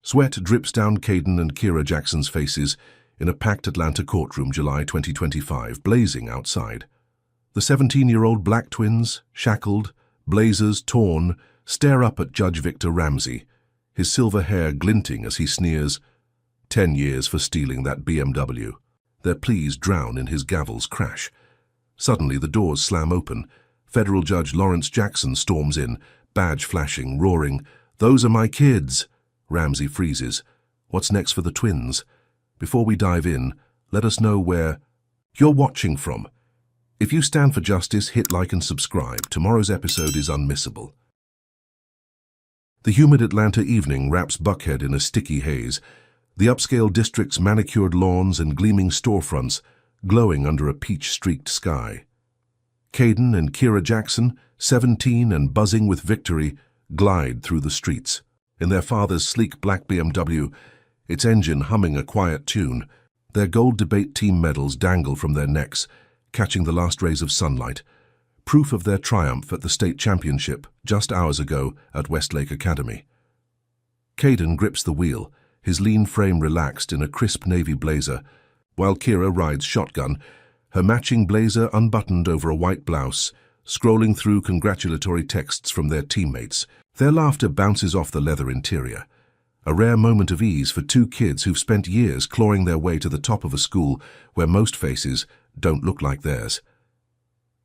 Sweat drips down Caden and Kira Jackson's faces in a packed Atlanta courtroom, July 2025, blazing outside. The 17-year-old black twins, shackled, blazers torn, stare up at Judge Victor Ramsey, his silver hair glinting as he sneers, 10 years for stealing that BMW. Their pleas drown in his gavel's crash. Suddenly the doors slam open. Federal Judge Lawrence Jackson storms in, badge flashing, roaring, "Those are my kids!" Ramsey freezes. What's next for the twins? Before we dive in, let us know where you're watching from. If you stand for justice, hit like and subscribe. Tomorrow's episode is unmissable. The humid Atlanta evening wraps Buckhead in a sticky haze, the upscale district's manicured lawns and gleaming storefronts glowing under a peach-streaked sky. Caden and Kira Jackson, 17 and buzzing with victory, glide through the streets. In their father's sleek black BMW, its engine humming a quiet tune, their gold debate team medals dangle from their necks, catching the last rays of sunlight, proof of their triumph at the state championship just hours ago at Westlake Academy. Caden grips the wheel, his lean frame relaxed in a crisp navy blazer, while Kira rides shotgun, her matching blazer unbuttoned over a white blouse, scrolling through congratulatory texts from their teammates. Their laughter bounces off the leather interior, a rare moment of ease for two kids who've spent years clawing their way to the top of a school where most faces don't look like theirs.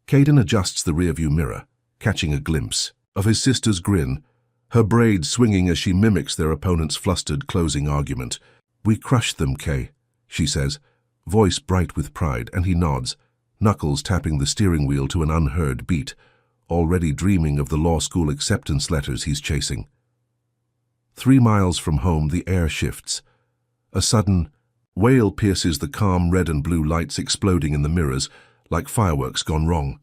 Caden adjusts the rearview mirror, catching a glimpse of his sister's grin, her braids swinging as she mimics their opponent's flustered closing argument. "We crushed them, Kay," she says, voice bright with pride, and he nods, knuckles tapping the steering wheel to an unheard beat, already dreaming of the law school acceptance letters he's chasing. 3 miles from home, the air shifts. A sudden wail pierces the calm red and blue lights exploding in the mirrors like fireworks gone wrong.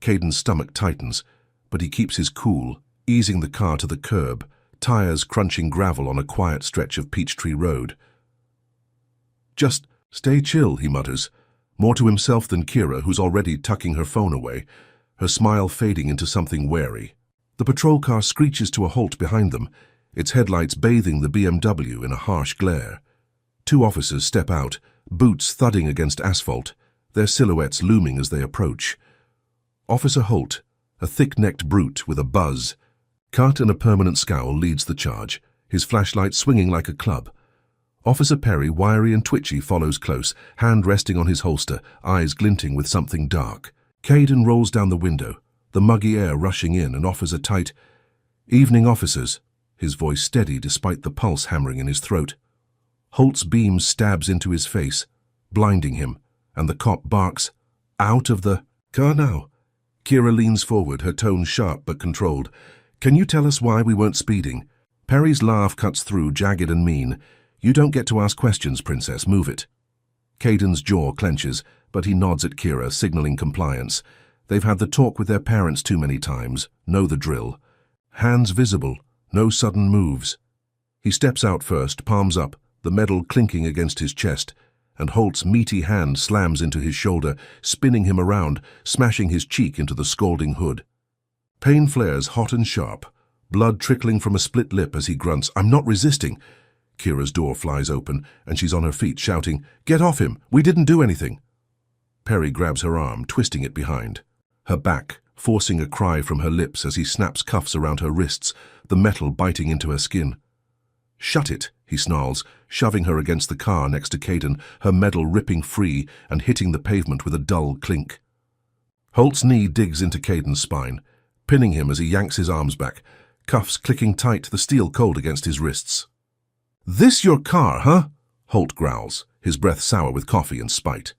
Caden's stomach tightens, but he keeps his cool, easing the car to the curb, tires crunching gravel on a quiet stretch of Peachtree Road. "Just stay chill," he mutters, more to himself than Kira, who's already tucking her phone away, her smile fading into something wary. The patrol car screeches to a halt behind them, its headlights bathing the BMW in a harsh glare. 2 officers step out, boots thudding against asphalt, their silhouettes looming as they approach. Officer Holt, a thick-necked brute with a buzz, cut and a permanent scowl, leads the charge, his flashlight swinging like a club. Officer Perry, wiry and twitchy, follows close, hand resting on his holster, eyes glinting with something dark. Caden rolls down the window, the muggy air rushing in, and offers a tight, "Evening, officers," his voice steady despite the pulse hammering in his throat. Holt's beam stabs into his face, blinding him, and the cop barks, "Out of the car now." Kira leans forward, her tone sharp but controlled. "Can you tell us why we weren't speeding?" Perry's laugh cuts through, jagged and mean. "You don't get to ask questions, Princess. Move it." Caden's jaw clenches, but he nods at Kira, signaling compliance. They've had the talk with their parents too many times, know the drill. Hands visible, no sudden moves. He steps out first, palms up, the metal clinking against his chest, and Holt's meaty hand slams into his shoulder, spinning him around, smashing his cheek into the scalding hood. Pain flares hot and sharp, blood trickling from a split lip as he grunts, "I'm not resisting." Kira's door flies open, and she's on her feet, shouting, "Get off him! We didn't do anything!" Perry grabs her arm, twisting it behind, her back forcing a cry from her lips as he snaps cuffs around her wrists, the metal biting into her skin. "Shut it," he snarls, shoving her against the car next to Caden, her metal ripping free and hitting the pavement with a dull clink. Holt's knee digs into Caden's spine, pinning him as he yanks his arms back, cuffs clicking tight, the steel cold against his wrists. "This your car, huh?" Holt growls, his breath sour with coffee and spite.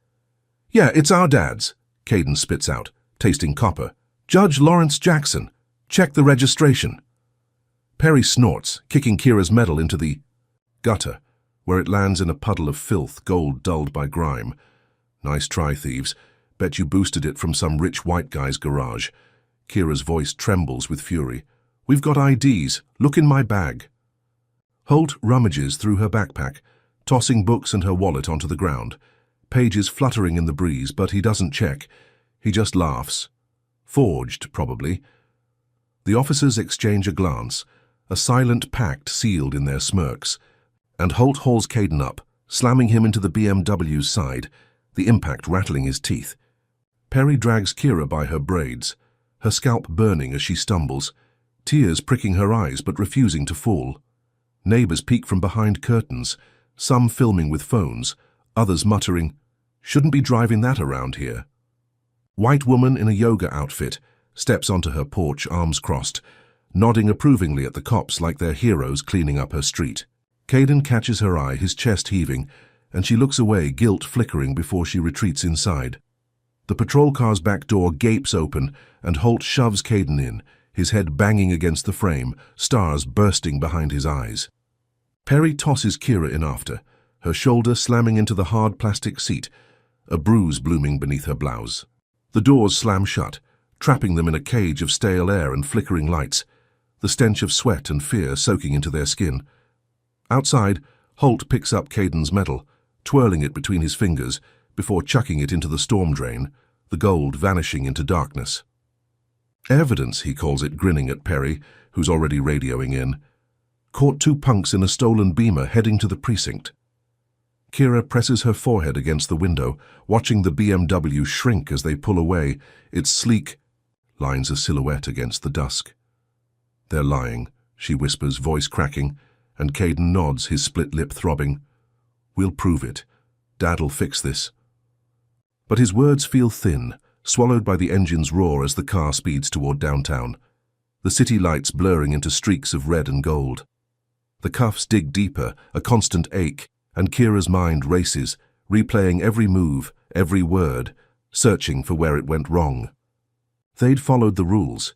"Yeah, it's our dad's," Caden spits out, tasting copper. "Judge Lawrence Jackson. Check the registration." Perry snorts, kicking Kira's medal into the gutter, where it lands in a puddle of filth, gold dulled by grime. "Nice try, thieves. Bet you boosted it from some rich white guy's garage." Kira's voice trembles with fury. "We've got IDs. Look in my bag." Holt rummages through her backpack, tossing books and her wallet onto the ground, pages fluttering in the breeze, but he doesn't check. He just laughs. Forged, probably. The officers exchange a glance, a silent pact sealed in their smirks, and Holt hauls Caden up, slamming him into the BMW's side, the impact rattling his teeth. Perry drags Kira by her braids, her scalp burning as she stumbles, tears pricking her eyes but refusing to fall. Neighbors peek from behind curtains, some filming with phones, others muttering, "Shouldn't be driving that around here." White woman in a yoga outfit steps onto her porch, arms crossed, nodding approvingly at the cops like they're heroes cleaning up her street. Caden catches her eye, his chest heaving, and she looks away, guilt flickering before she retreats inside. The patrol car's back door gapes open, and Holt shoves Caden in, his head banging against the frame, stars bursting behind his eyes. Perry tosses Kira in after, her shoulder slamming into the hard plastic seat, a bruise blooming beneath her blouse. The doors slam shut, trapping them in a cage of stale air and flickering lights, the stench of sweat and fear soaking into their skin. Outside, Holt picks up Caden's medal, twirling it between his fingers before chucking it into the storm drain, the gold vanishing into darkness. Evidence, he calls it, grinning at Perry, who's already radioing in. Caught two punks in a stolen Beamer heading to the precinct. Kira presses her forehead against the window, watching the BMW shrink as they pull away, its sleek lines a silhouette against the dusk. "They're lying," she whispers, voice cracking, and Caden nods, his split lip throbbing. "We'll prove it. Dad'll fix this." But his words feel thin, swallowed by the engine's roar as the car speeds toward downtown, the city lights blurring into streaks of red and gold. The cuffs dig deeper, a constant ache, and Kira's mind races, replaying every move, every word, searching for where it went wrong. They'd followed the rules,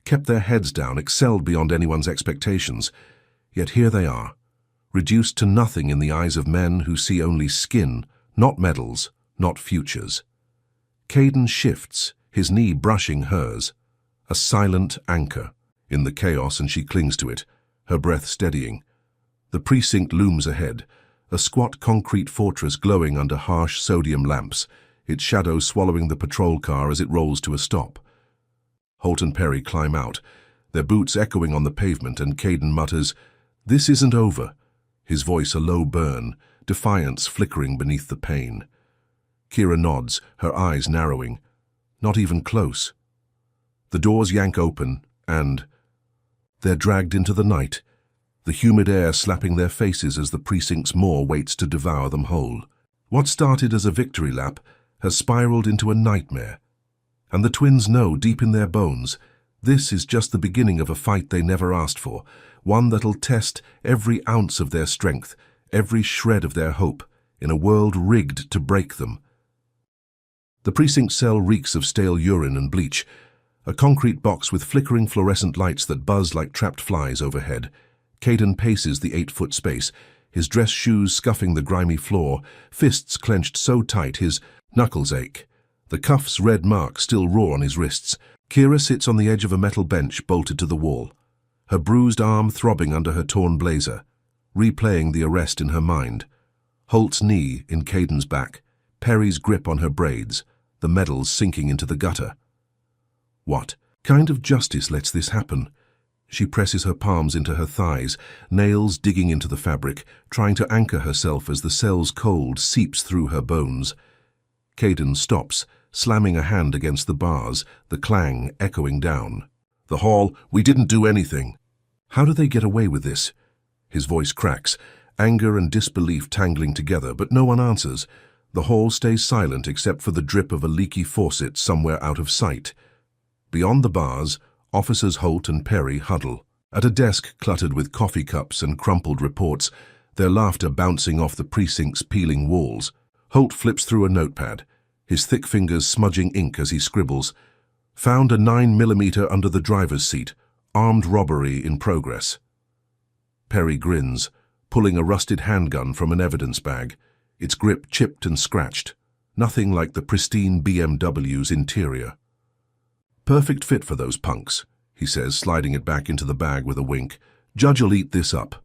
kept their heads down, excelled beyond anyone's expectations, yet here they are, reduced to nothing in the eyes of men who see only skin, not medals, not futures. Caden shifts, his knee brushing hers, a silent anchor in the chaos, and she clings to it, her breath steadying. The precinct looms ahead, a squat concrete fortress glowing under harsh sodium lamps, its shadow swallowing the patrol car as it rolls to a stop. Holt and Perry climb out, their boots echoing on the pavement, and Caden mutters, "This isn't over," his voice a low burn, defiance flickering beneath the pain. Kira nods, her eyes narrowing. Not even close. The doors yank open, and they're dragged into the night, the humid air slapping their faces as the precinct's maw waits to devour them whole. What started as a victory lap has spiraled into a nightmare, and the twins know deep in their bones this is just the beginning of a fight they never asked for, one that'll test every ounce of their strength, every shred of their hope, in a world rigged to break them. The precinct cell reeks of stale urine and bleach, a concrete box with flickering fluorescent lights that buzz like trapped flies overhead. Caden paces the 8-foot space, his dress shoes scuffing the grimy floor, fists clenched so tight his knuckles ache. The cuff's red mark still raw on his wrists. Kira sits on the edge of a metal bench bolted to the wall, her bruised arm throbbing under her torn blazer, replaying the arrest in her mind. Holt's knee in Caden's back, Perry's grip on her braids, the medals sinking into the gutter. What kind of justice lets this happen? She presses her palms into her thighs, nails digging into the fabric, trying to anchor herself as the cell's cold seeps through her bones. Caden stops, slamming a hand against the bars, the clang echoing down. "The hall, we didn't do anything." "How do they get away with this?" His voice cracks, anger and disbelief tangling together, but no one answers. The hall stays silent except for the drip of a leaky faucet somewhere out of sight. Beyond the bars, Officers Holt and Perry huddle. At a desk cluttered with coffee cups and crumpled reports, their laughter bouncing off the precinct's peeling walls. Holt flips through a notepad, his thick fingers smudging ink as he scribbles. "Found a 9mm under the driver's seat. Armed robbery in progress." Perry grins, pulling a rusted handgun from an evidence bag, its grip chipped and scratched, nothing like the pristine BMW's interior. "Perfect fit for those punks," he says, sliding it back into the bag with a wink. "Judge'll eat this up."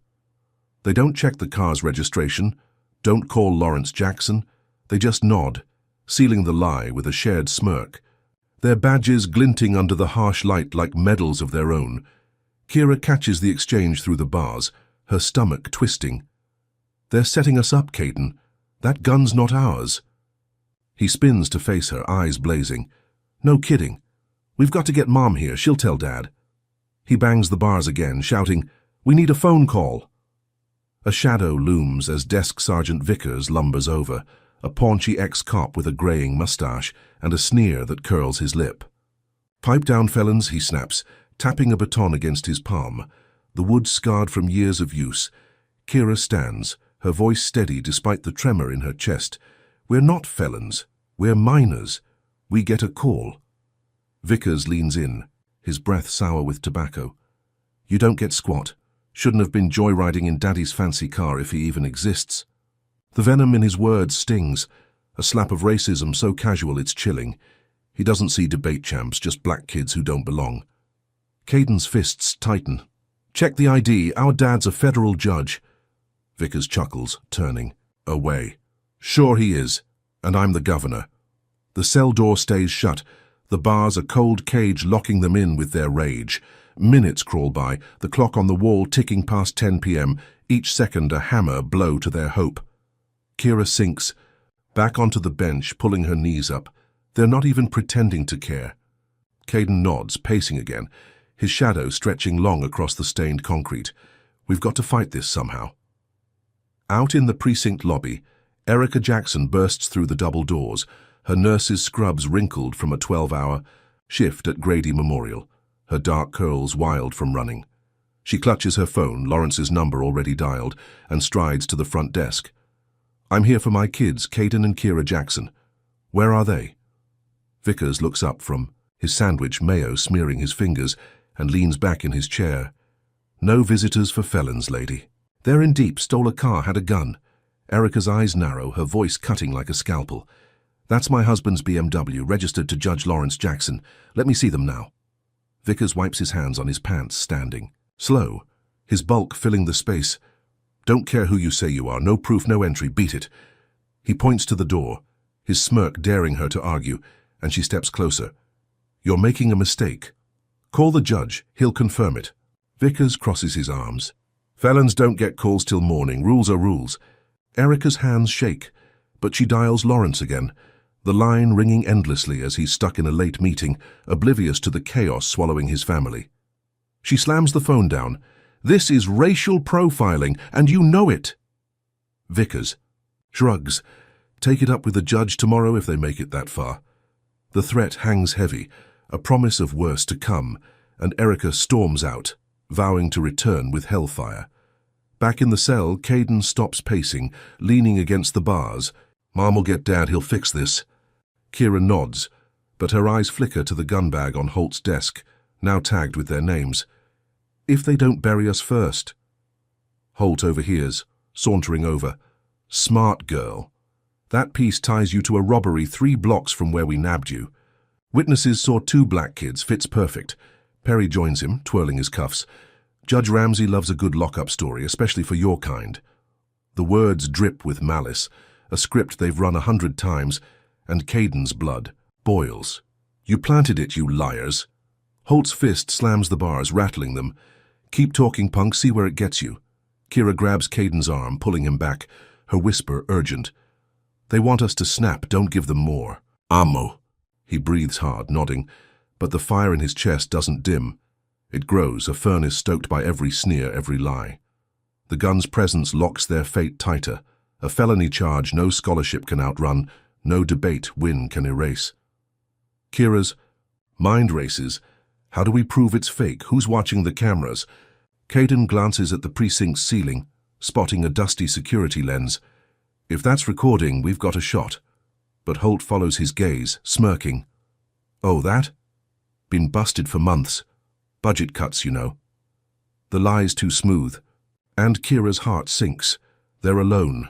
They don't check the car's registration, don't call Lawrence Jackson. They just nod, sealing the lie with a shared smirk, their badges glinting under the harsh light like medals of their own. Kira catches the exchange through the bars, her stomach twisting. They're setting us up, Caden. That gun's not ours. He spins to face her, eyes blazing. No kidding. We've got to get Mom here, she'll tell Dad. He bangs the bars again, shouting, "We need a phone call." A shadow looms as Desk Sergeant Vickers lumbers over, a paunchy ex-cop with a greying mustache and a sneer that curls his lip. "Pipe down, felons," he snaps, tapping a baton against his palm, the wood scarred from years of use. Kira stands, her voice steady despite the tremor in her chest. "We're not felons. We're minors. We get a call." Vickers leans in, his breath sour with tobacco. "You don't get squat. Shouldn't have been joyriding in Daddy's fancy car if he even exists." The venom in his words stings, a slap of racism so casual it's chilling. He doesn't see debate champs, just black kids who don't belong. Caden's fists tighten. "Check the ID, our dad's a federal judge." Vickers chuckles, turning away. "Sure he is, and I'm the governor." The cell door stays shut, the bars a cold cage locking them in with their rage. Minutes crawl by, the clock on the wall ticking past 10 p.m., each second a hammer blow to their hope. Kira sinks, back onto the bench, pulling her knees up. They're not even pretending to care. Caden nods, pacing again, his shadow stretching long across the stained concrete. We've got to fight this somehow. Out in the precinct lobby, Erica Jackson bursts through the double doors, her nurse's scrubs wrinkled from a 12-hour shift at Grady Memorial, her dark curls wild from running. She clutches her phone, Lawrence's number already dialed, and strides to the front desk. "I'm here for my kids, Caden and Kira Jackson. Where are they?" Vickers looks up from his sandwich, mayo smearing his fingers, and leans back in his chair. "No visitors for felons, lady. They're in deep, stole a car, had a gun." Erica's eyes narrow, her voice cutting like a scalpel. "That's my husband's BMW, registered to Judge Lawrence Jackson. Let me see them now." Vickers wipes his hands on his pants, standing. Slow, his bulk filling the space. "Don't care who you say you are, no proof, no entry, beat it." He points to the door, his smirk daring her to argue, and she steps closer. "You're making a mistake. Call the judge, he'll confirm it." Vickers crosses his arms. "Felons don't get calls till morning, rules are rules." Erica's hands shake, but she dials Lawrence again, the line ringing endlessly as he's stuck in a late meeting, oblivious to the chaos swallowing his family. She slams the phone down. "This is racial profiling, and you know it." Vickers shrugs. "Take it up with the judge tomorrow if they make it that far." The threat hangs heavy, a promise of worse to come, and Erica storms out, vowing to return with hellfire. Back in the cell, Caden stops pacing, leaning against the bars. "Mom will get Dad, he'll fix this." Kira nods, but her eyes flicker to the gun bag on Holt's desk, now tagged with their names. "If they don't bury us first." Holt overhears, sauntering over. "Smart girl. That piece ties you to a robbery 3 blocks from where we nabbed you." Witnesses saw 2 black kids, fits perfect. Perry joins him, twirling his cuffs. "Judge Ramsey loves a good lock-up story, especially for your kind." The words drip with malice, a script they've run 100 times, and Caden's blood boils. "You planted it, you liars." Holt's fist slams the bars, rattling them. "Keep talking, punk, see where it gets you." Kira grabs Caden's arm, pulling him back, her whisper urgent. "They want us to snap, don't give them more." "Ammo." He breathes hard, nodding, but the fire in his chest doesn't dim. It grows, a furnace stoked by every sneer, every lie. The gun's presence locks their fate tighter. A felony charge no scholarship can outrun, no debate win can erase. Kira's mind races. How do we prove it's fake? Who's watching the cameras? Caden glances at the precinct's ceiling, spotting a dusty security lens. If that's recording, we've got a shot. But Holt follows his gaze, smirking. "Oh, that? Been busted for months. Budget cuts, you know." The lie's too smooth, and Kira's heart sinks. They're alone,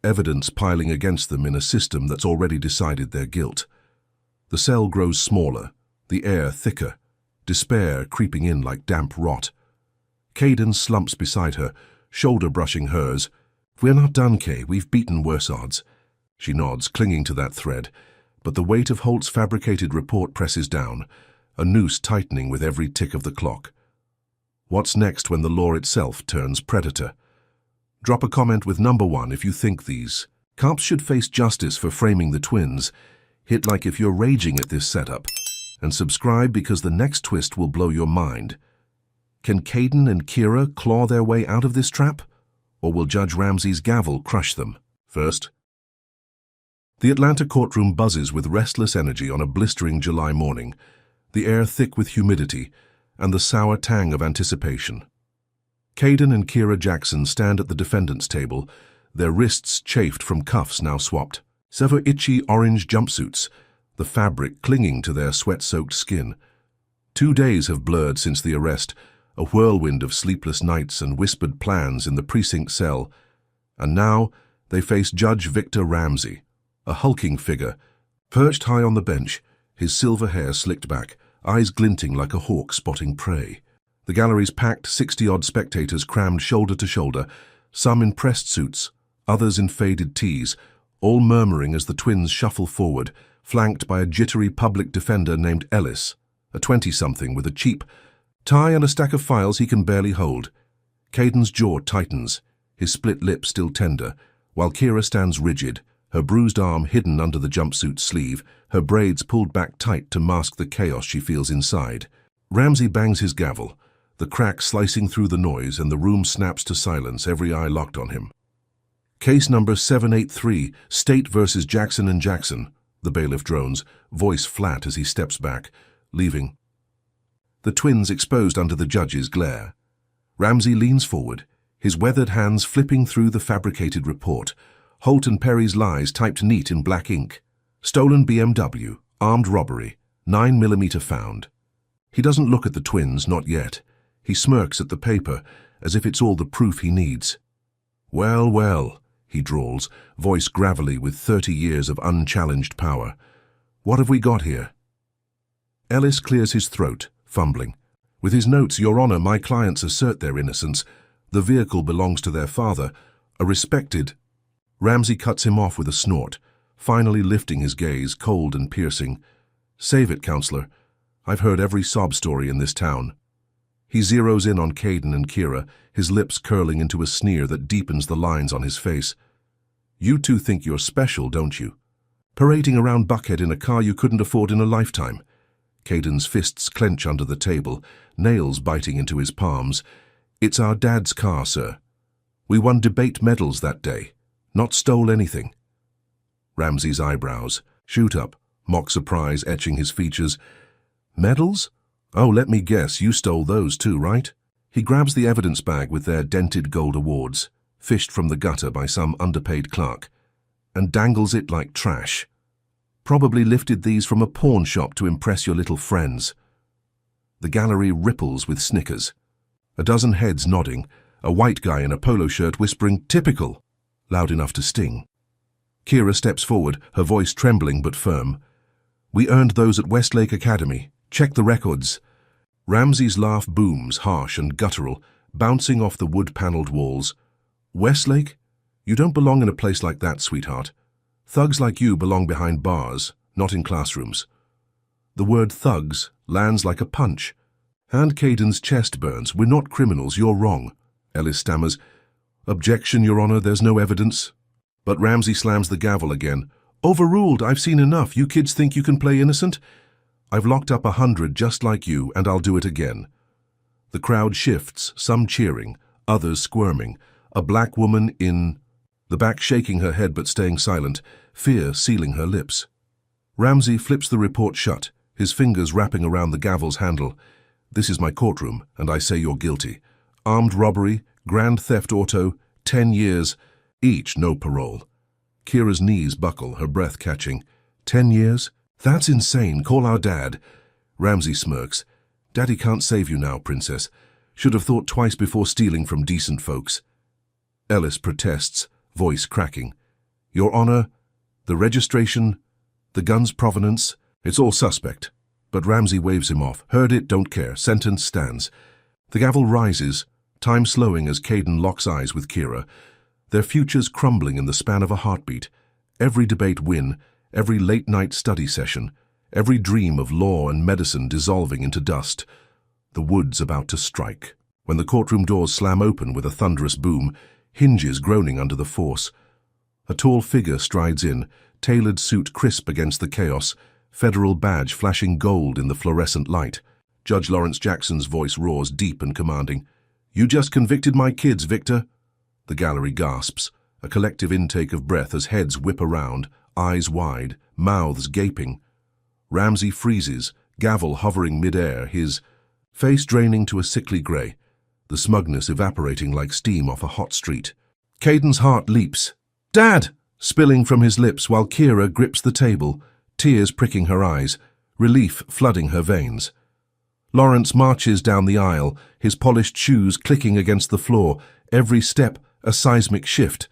evidence piling against them in a system that's already decided their guilt. The cell grows smaller, the air thicker, despair creeping in like damp rot. Caden slumps beside her, shoulder brushing hers. "We're not done, Kay. We've beaten worse odds." She nods, clinging to that thread, but the weight of Holt's fabricated report presses down, a noose tightening with every tick of the clock. What's next when the law itself turns predator? Drop a comment with number 1 if you think these cops should face justice for framing the twins. Hit like if you're raging at this setup. And subscribe because the next twist will blow your mind. Can Caden and Kira claw their way out of this trap? Or will Judge Ramsey's gavel crush them? First, the Atlanta courtroom buzzes with restless energy on a blistering July morning, the air thick with humidity and the sour tang of anticipation. Caden and Kira Jackson stand at the defendant's table, their wrists chafed from cuffs now swapped. Several itchy orange jumpsuits, the fabric clinging to their sweat-soaked skin. 2 days have blurred since the arrest, a whirlwind of sleepless nights and whispered plans in the precinct cell. And now they face Judge Victor Ramsey, a hulking figure, perched high on the bench, his silver hair slicked back, eyes glinting like a hawk spotting prey. The gallery's packed 60-odd spectators crammed shoulder to shoulder, some in pressed suits, others in faded tees, all murmuring as the twins shuffle forward, flanked by a jittery public defender named Ellis, a 20-something with a cheap tie and a stack of files he can barely hold. Caden's jaw tightens, his split lip still tender, while Kira stands rigid, her bruised arm hidden under the jumpsuit sleeve, her braids pulled back tight to mask the chaos she feels inside. Ramsey bangs his gavel, the crack slicing through the noise, and the room snaps to silence, every eye locked on him. Case number 783, State versus Jackson and Jackson, the bailiff drones, voice flat as he steps back, leaving the twins exposed under the judge's glare. Ramsey leans forward, his weathered hands flipping through the fabricated report. Holt and Perry's lies typed neat in black ink. Stolen BMW, armed robbery, 9mm found. He doesn't look at the twins, not yet. He smirks at the paper, as if it's all the proof he needs. Well, well, he drawls, voice gravelly with 30 years of unchallenged power. What have we got here? Ellis clears his throat, fumbling. With his notes, Your Honor, my clients assert their innocence. The vehicle belongs to their father, a respected... Ramsey cuts him off with a snort, finally lifting his gaze, cold and piercing. Save it, counselor. I've heard every sob story in this town. He zeroes in on Caden and Kira, his lips curling into a sneer that deepens the lines on his face. You two think you're special, don't you? Parading around Buckhead in a car you couldn't afford in a lifetime. Caden's fists clench under the table, nails biting into his palms. It's our dad's car, sir. We won debate medals that day. Not stole anything. Ramsey's eyebrows shoot up, mock surprise etching his features. Medals? Oh, let me guess, you stole those too, right? He grabs the evidence bag with their dented gold awards, fished from the gutter by some underpaid clerk, and dangles it like trash. Probably lifted these from a pawn shop to impress your little friends. The gallery ripples with snickers. A dozen heads nodding, a white guy in a polo shirt whispering, "Typical," loud enough to sting. Kira steps forward, her voice trembling but firm. We earned those at Westlake Academy. Check the records. Ramsey's laugh booms, harsh and guttural, bouncing off the wood-paneled walls. Westlake? You don't belong in a place like that, sweetheart. Thugs like you belong behind bars, not in classrooms. The word thugs lands like a punch. And Caden's chest burns. We're not criminals, you're wrong. Ellis stammers. Objection, Your Honor, there's no evidence. But Ramsey slams the gavel again. Overruled, I've seen enough. You kids think you can play innocent? I've locked up 100 just like you, and I'll do it again. The crowd shifts, some cheering, others squirming. A black woman in the back shaking her head but staying silent, fear sealing her lips. Ramsey flips the report shut, his fingers wrapping around the gavel's handle. This is my courtroom, and I say you're guilty. Armed robbery, grand theft auto, 10 years, each no parole. Kira's knees buckle, her breath catching. 10 years? That's insane. Call our dad. Ramsey smirks. Daddy can't save you now, princess. Should have thought twice before stealing from decent folks. Ellis protests, voice cracking. Your Honor, the registration, the gun's provenance, it's all suspect. But Ramsey waves him off. Heard it, don't care. Sentence stands. The gavel rises, time slowing as Caden locks eyes with Kira, their futures crumbling in the span of a heartbeat. Every debate win, every late-night study session, every dream of law and medicine dissolving into dust. The woods about to strike. When the courtroom doors slam open with a thunderous boom, hinges groaning under the force, a tall figure strides in, tailored suit crisp against the chaos, federal badge flashing gold in the fluorescent light. Judge Lawrence Jackson's voice roars deep and commanding. "You just convicted my kids, Victor." The gallery gasps, a collective intake of breath as heads whip around, eyes wide, mouths gaping. Ramsey freezes, gavel hovering mid-air, his face draining to a sickly grey, the smugness evaporating like steam off a hot street. Caden's heart leaps. "Dad!" spilling from his lips while Kira grips the table, tears pricking her eyes, relief flooding her veins. Lawrence marches down the aisle, his polished shoes clicking against the floor, every step a seismic shift.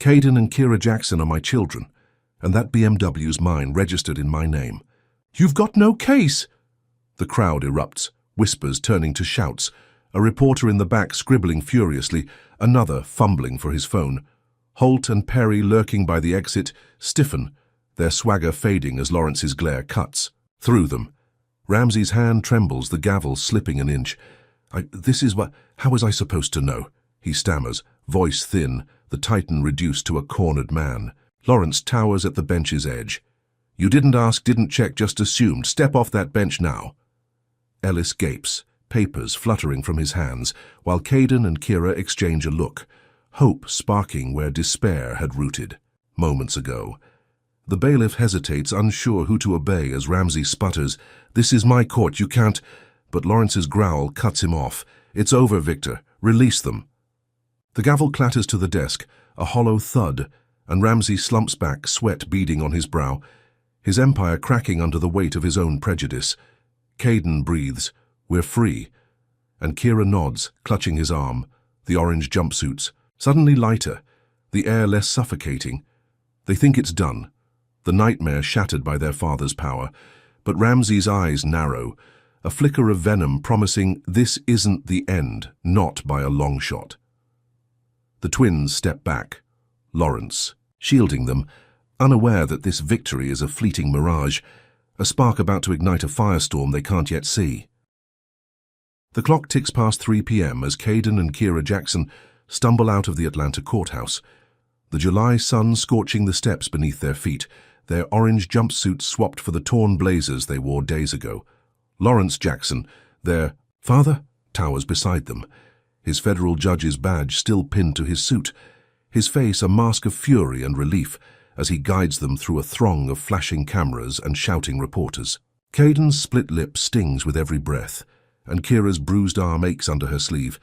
"Caden and Kira Jackson are my children, and that BMW's mine, registered in my name." "You've got no case!" The crowd erupts, whispers turning to shouts, a reporter in the back scribbling furiously, another fumbling for his phone. Holt and Perry, lurking by the exit, stiffen, their swagger fading as Lawrence's glare cuts through them. Ramsey's hand trembles, the gavel slipping an inch. How was I supposed to know?" he stammers, voice thin, the titan reduced to a cornered man. Lawrence towers at the bench's edge. "You didn't ask, didn't check, just assumed. Step off that bench now." Ellis gapes, papers fluttering from his hands, while Caden and Kira exchange a look, hope sparking where despair had rooted moments ago. The bailiff hesitates, unsure who to obey as Ramsey sputters, "This is my court, you can't—" But Lawrence's growl cuts him off. "It's over, Victor. Release them." The gavel clatters to the desk, a hollow thud, and Ramsey slumps back, sweat beading on his brow, his empire cracking under the weight of his own prejudice. Caden breathes, "We're free." And Kira nods, clutching his arm, the orange jumpsuits, suddenly lighter, the air less suffocating. They think it's done, the nightmare shattered by their father's power, but Ramsey's eyes narrow, a flicker of venom promising this isn't the end, not by a long shot. The twins step back, Lawrence, shielding them, unaware that this victory is a fleeting mirage, a spark about to ignite a firestorm they can't yet see. The clock ticks past 3 p.m. as Caden and Kira Jackson stumble out of the Atlanta courthouse, the July sun scorching the steps beneath their feet, their orange jumpsuits swapped for the torn blazers they wore days ago. Lawrence Jackson, their father, towers beside them, his federal judge's badge still pinned to his suit, his face a mask of fury and relief as he guides them through a throng of flashing cameras and shouting reporters. Caden's split lip stings with every breath, and Kira's bruised arm aches under her sleeve,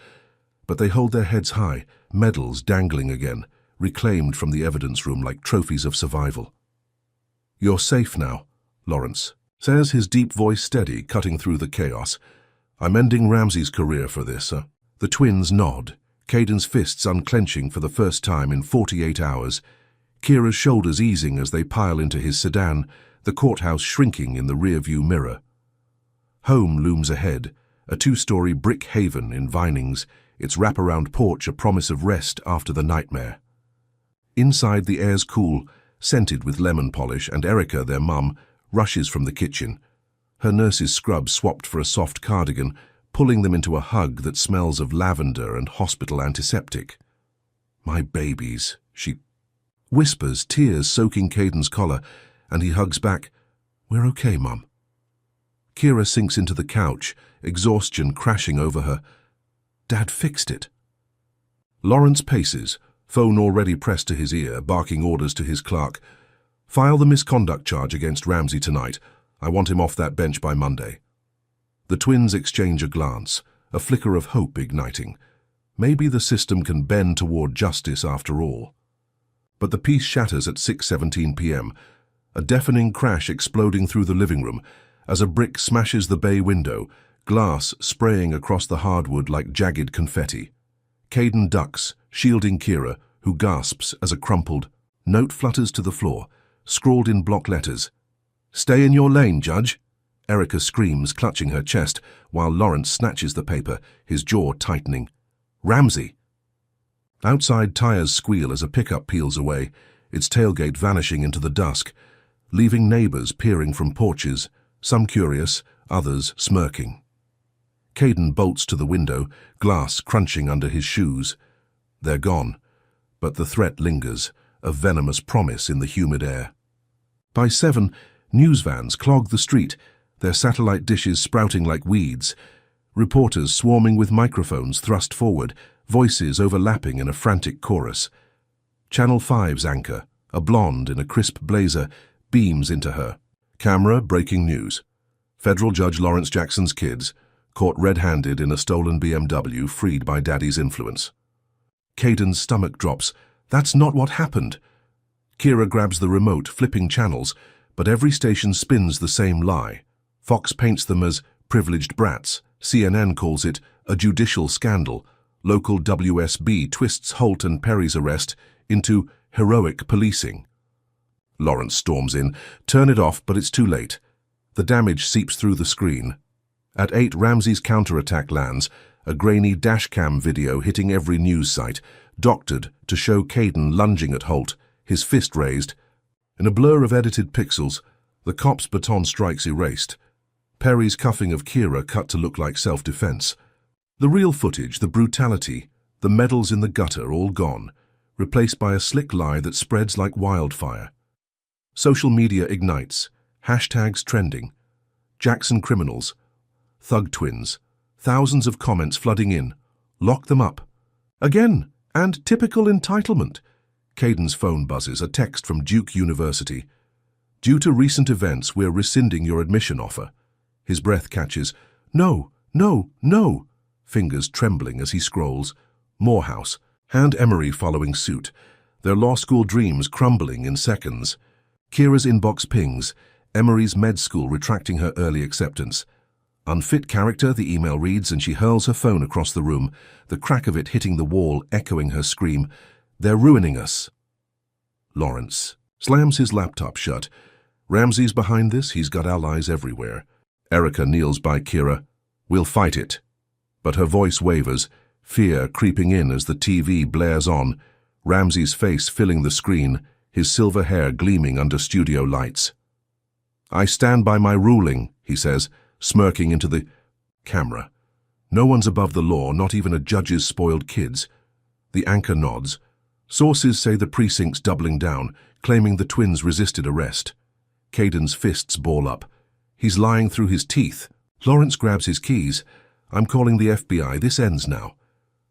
but they hold their heads high, medals dangling again, reclaimed from the evidence room like trophies of survival. "You're safe now," Lawrence says, his deep voice steady, cutting through the chaos. "I'm ending Ramsey's career for this." The twins nod, Caden's fists unclenching for the first time in 48 hours, Kira's shoulders easing as they pile into his sedan, the courthouse shrinking in the rearview mirror. Home looms ahead, a 2-story brick haven in Vinings, its wraparound porch a promise of rest after the nightmare. Inside, the air's cool, scented with lemon polish, and Erica, their mum, rushes from the kitchen, her nurse's scrub swapped for a soft cardigan, pulling them into a hug that smells of lavender and hospital antiseptic. "My babies," she whispers, tears soaking Caden's collar, and he hugs back, "We're okay, Mum." Kira sinks into the couch, exhaustion crashing over her. "Dad fixed it." Lawrence paces, phone already pressed to his ear, barking orders to his clerk. "File the misconduct charge against Ramsey tonight. I want him off that bench by Monday." The twins exchange a glance, a flicker of hope igniting. Maybe the system can bend toward justice after all. But the peace shatters at 6:17 p.m., a deafening crash exploding through the living room as a brick smashes the bay window, glass spraying across the hardwood like jagged confetti. Caden ducks, shielding Kira, who gasps as a crumpled note flutters to the floor, scrawled in block letters. "Stay in your lane, Judge." Erica screams, clutching her chest, while Lawrence snatches the paper, his jaw tightening. "Ramsey!" Outside, tires squeal as a pickup peels away, its tailgate vanishing into the dusk, leaving neighbors peering from porches, some curious, others smirking. Caden bolts to the window, glass crunching under his shoes. They're gone, but the threat lingers, a venomous promise in the humid air. By 7, news vans clog the street, their satellite dishes sprouting like weeds. Reporters swarming with microphones thrust forward, voices overlapping in a frantic chorus. Channel 5's anchor, a blonde in a crisp blazer, beams into her. Camera, breaking news. Federal Judge Lawrence Jackson's kids, caught red-handed in a stolen BMW freed by daddy's influence. Caden's stomach drops. That's not what happened. Kira grabs the remote, flipping channels, but every station spins the same lie. Fox paints them as privileged brats. CNN calls it a judicial scandal. Local WSB twists Holt and Perry's arrest into heroic policing. Lawrence storms in. Turn it off, but it's too late. The damage seeps through the screen. At 8, Ramsey's counterattack lands, a grainy dashcam video hitting every news site, doctored to show Caden lunging at Holt, his fist raised. In a blur of edited pixels, the cop's baton strikes erased. Perry's cuffing of Kira cut to look like self-defense. The real footage, the brutality, the medals in the gutter, all gone, replaced by a slick lie that spreads like wildfire. Social media ignites, hashtags trending. Jackson criminals, thug twins, thousands of comments flooding in. Lock them up. Again, and typical entitlement. Caden's phone buzzes, a text from Duke University. Due to recent events, we're rescinding your admission offer. His breath catches. No, no, no. Fingers trembling as he scrolls. Morehouse, and Emory following suit. Their law school dreams crumbling in seconds. Kira's inbox pings. Emory's med school retracting her early acceptance. Unfit character, the email reads, and she hurls her phone across the room, the crack of it hitting the wall, echoing her scream. They're ruining us. Lawrence slams his laptop shut. Ramsey's behind this, he's got allies everywhere. Erica kneels by Kira. We'll fight it. But her voice wavers, fear creeping in as the TV blares on, Ramsey's face filling the screen, his silver hair gleaming under studio lights. I stand by my ruling, he says, smirking into the camera. No one's above the law, not even a judge's spoiled kids. The anchor nods. Sources say the precinct's doubling down, claiming the twins resisted arrest. Caden's fists ball up. He's lying through his teeth. Lawrence grabs his keys. I'm calling the FBI. This ends now.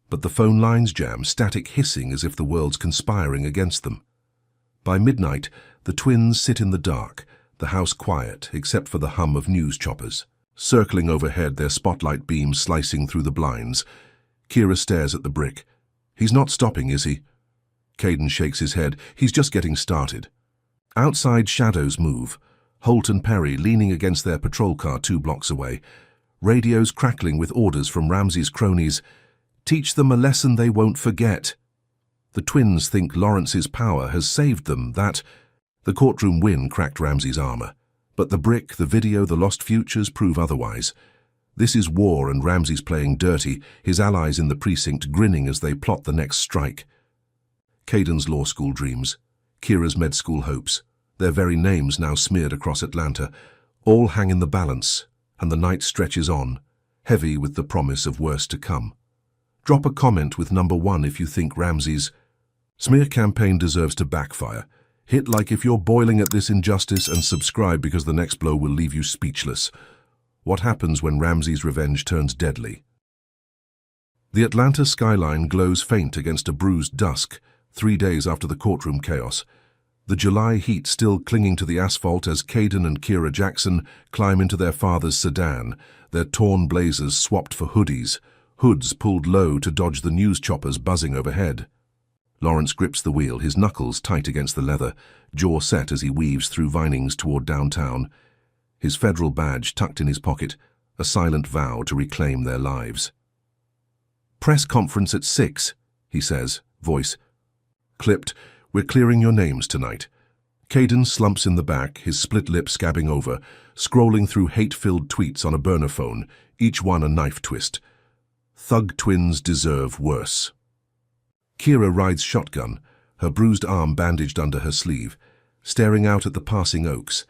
But the phone lines jam, static hissing as if the world's conspiring against them. By midnight, the twins sit in the dark, the house quiet except for the hum of news choppers. Circling overhead, their spotlight beams slicing through the blinds. Kira stares at the brick. He's not stopping, is he? Caden shakes his head. He's just getting started. Outside, shadows move. Holt and Perry leaning against their patrol car 2 blocks away. Radios crackling with orders from Ramsey's cronies. Teach them a lesson they won't forget. The twins think Lawrence's power has saved them, that... The courtroom win cracked Ramsey's armor. But the brick, the video, the lost futures prove otherwise. This is war and Ramsey's playing dirty, his allies in the precinct grinning as they plot the next strike. Caden's law school dreams. Kira's med school hopes. Their very names now smeared across Atlanta, all hang in the balance, and the night stretches on, heavy with the promise of worse to come. Drop a comment with number 1 if you think Ramsey's smear campaign deserves to backfire. Hit like if you're boiling at this injustice and subscribe because the next blow will leave you speechless. What happens when Ramsey's revenge turns deadly? The Atlanta skyline glows faint against a bruised dusk, 3 days after the courtroom chaos. The July heat still clinging to the asphalt as Caden and Kira Jackson climb into their father's sedan, their torn blazers swapped for hoodies, hoods pulled low to dodge the news choppers buzzing overhead. Lawrence grips the wheel, his knuckles tight against the leather, jaw set as he weaves through Vinings toward downtown. His federal badge tucked in his pocket, a silent vow to reclaim their lives. Press conference at 6, he says, voice clipped. We're clearing your names tonight. Caden slumps in the back, his split lip scabbing over, scrolling through hate-filled tweets on a burner phone, each one a knife twist. Thug twins deserve worse. Kira rides shotgun, her bruised arm bandaged under her sleeve, staring out at the passing oaks,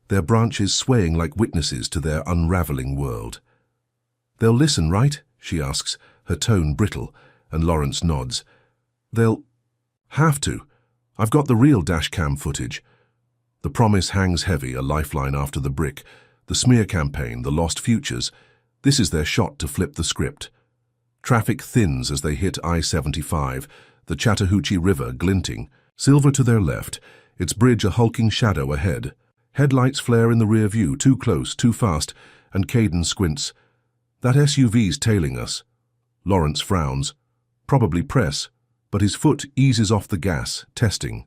their branches swaying like witnesses to their unraveling world. "They'll listen, right?" she asks, her tone brittle, and Lawrence nods. "They'll have to. I've got the real dashcam footage." The promise hangs heavy, a lifeline after the brick. The smear campaign, the lost futures. This is their shot to flip the script. Traffic thins as they hit I-75, the Chattahoochee River glinting. Silver to their left, its bridge a hulking shadow ahead. Headlights flare in the rear view, too close, too fast, and Caden squints. "That SUV's tailing us." Lawrence frowns. Probably press, but his foot eases off the gas, testing.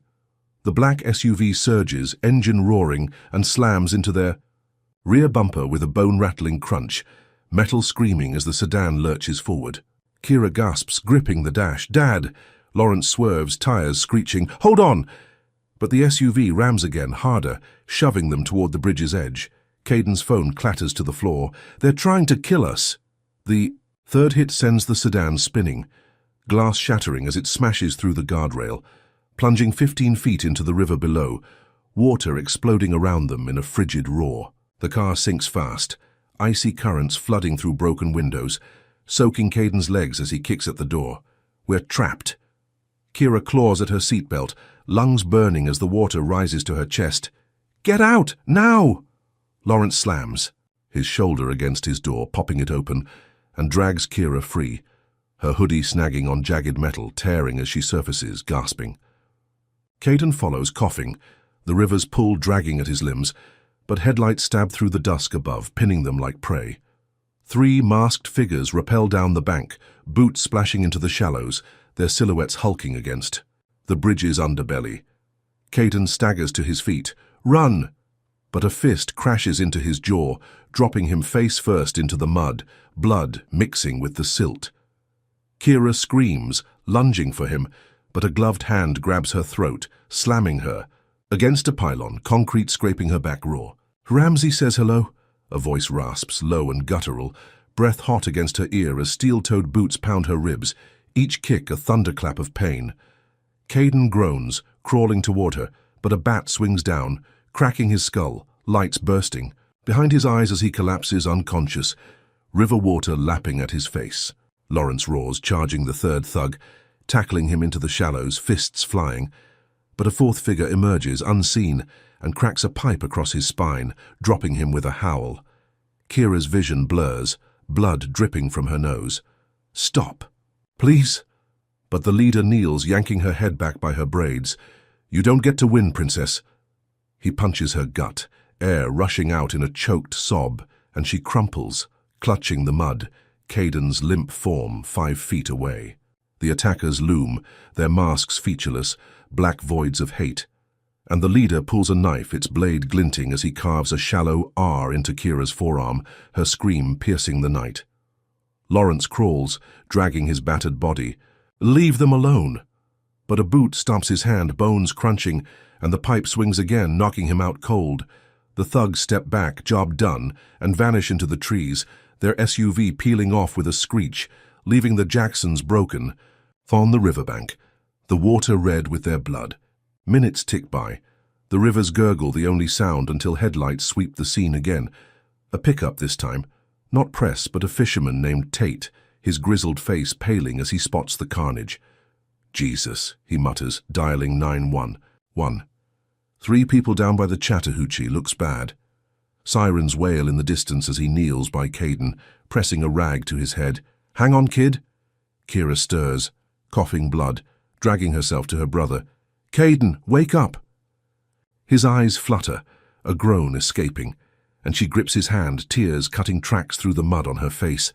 The black SUV surges, engine roaring, and slams into their rear bumper with a bone-rattling crunch, metal screaming as the sedan lurches forward. Kira gasps, gripping the dash. "Dad!" Lawrence swerves, tires screeching. "Hold on!" But the SUV rams again, harder, shoving them toward the bridge's edge. Caden's phone clatters to the floor. "They're trying to kill us." The third hit sends the sedan spinning, glass shattering as it smashes through the guardrail, plunging 15 feet into the river below, water exploding around them in a frigid roar. The car sinks fast, icy currents flooding through broken windows, soaking Caden's legs as he kicks at the door. "We're trapped." Kira claws at her seatbelt, lungs burning as the water rises to her chest. "Get out, now!" Lawrence slams, his shoulder against his door, popping it open, and drags Kira free, her hoodie snagging on jagged metal, tearing as she surfaces, gasping. Caden follows, coughing, the river's pull dragging at his limbs, but headlights stab through the dusk above, pinning them like prey. 3 masked figures rappel down the bank, boots splashing into the shallows, their silhouettes hulking against the bridge's underbelly. Caden staggers to his feet. "Run!" But a fist crashes into his jaw, dropping him face first into the mud, blood mixing with the silt. Kira screams, lunging for him, but a gloved hand grabs her throat, slamming her. Against a pylon, concrete scraping her back raw. "Ramsey says hello," a voice rasps, low and guttural, breath hot against her ear as steel-toed boots pound her ribs, each kick a thunderclap of pain. Caden groans, crawling toward her, but a bat swings down, cracking his skull, lights bursting. Behind his eyes as he collapses unconscious, river water lapping at his face. Lawrence roars, charging the third thug, tackling him into the shallows, fists flying. But a fourth figure emerges, unseen, and cracks a pipe across his spine, dropping him with a howl. Kira's vision blurs, blood dripping from her nose. "Stop, please." But the leader kneels, yanking her head back by her braids. "You don't get to win, princess." He punches her gut, air rushing out in a choked sob, and she crumples, clutching the mud, Caden's limp form 5 feet away. The attackers loom, their masks featureless, black voids of hate. And the leader pulls a knife, its blade glinting as he carves a shallow R into Kira's forearm, her scream piercing the night. Lawrence crawls, dragging his battered body. "Leave them alone." But a boot stomps his hand, bones crunching, and the pipe swings again, knocking him out cold. The thugs step back, job done, and vanish into the trees, their SUV peeling off with a screech, leaving the Jacksons broken. On the riverbank, the water red with their blood. Minutes tick by. The river's gurgle the only sound until headlights sweep the scene again. A pickup this time. Not press, but a fisherman named Tate, his grizzled face paling as he spots the carnage. "Jesus," he mutters, dialing 911. 3 people down by the Chattahoochee, looks bad. Sirens wail in the distance as he kneels by Caden, pressing a rag to his head. "Hang on, kid." Kira stirs, coughing blood, dragging herself to her brother. "Caden, wake up." His eyes flutter, a groan escaping, and she grips his hand, tears cutting tracks through the mud on her face.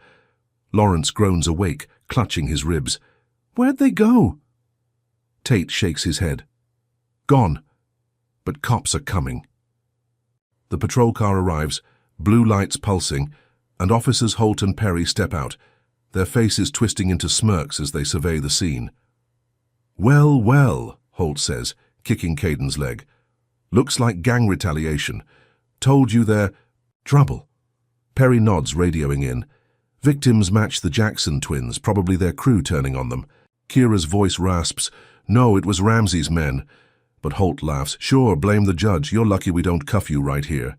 Lawrence groans awake, clutching his ribs. "Where'd they go?" Tate shakes his head. "Gone. But cops are coming." The patrol car arrives, blue lights pulsing, and officers Holt and Perry step out, their faces twisting into smirks as they survey the scene. "Well, well," Holt says, kicking Caden's leg. "Looks like gang retaliation. Told you they're trouble." Perry nods, radioing in. Victims match the Jackson twins, probably their crew turning on them. Kira's voice rasps, "No, it was Ramsey's men." But Holt laughs, "Sure, blame the judge. You're lucky we don't cuff you right here."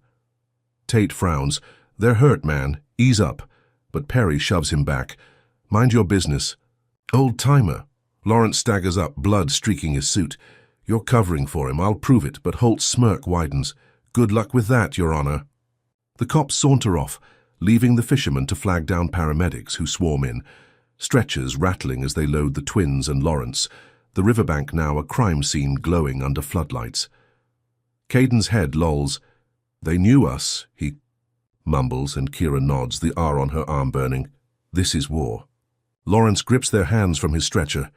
Tate frowns. "They're hurt, man. Ease up." but Perry shoves him back. "Mind your business." "Old-timer." Lawrence staggers up, blood streaking his suit. "You're covering for him, I'll prove it," but Holt's smirk widens. "Good luck with that, Your Honor." The cops saunter off, leaving the fishermen to flag down paramedics who swarm in, stretchers rattling as they load the twins and Lawrence, the riverbank now a crime scene glowing under floodlights. Caden's head lolls. "They knew us," he mumbles, and Kira nods, the R on her arm burning. "This is war." Lawrence grips their hands from his stretcher.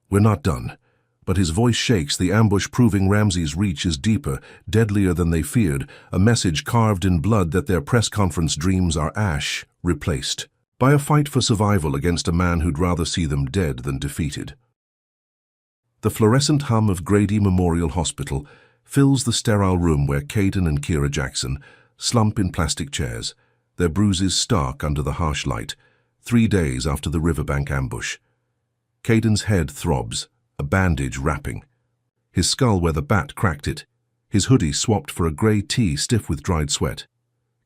"We're not done." But his voice shakes, the ambush proving Ramsey's reach is deeper, deadlier than they feared, a message carved in blood that their press conference dreams are ash, replaced by a fight for survival against a man who'd rather see them dead than defeated. The fluorescent hum of Grady Memorial Hospital fills the sterile room where Caden and Kira Jackson slump in plastic chairs, their bruises stark under the harsh light, 3 days after the riverbank ambush. Caden's head throbs, a bandage wrapping. His skull where the bat cracked it, his hoodie swapped for a grey tee stiff with dried sweat.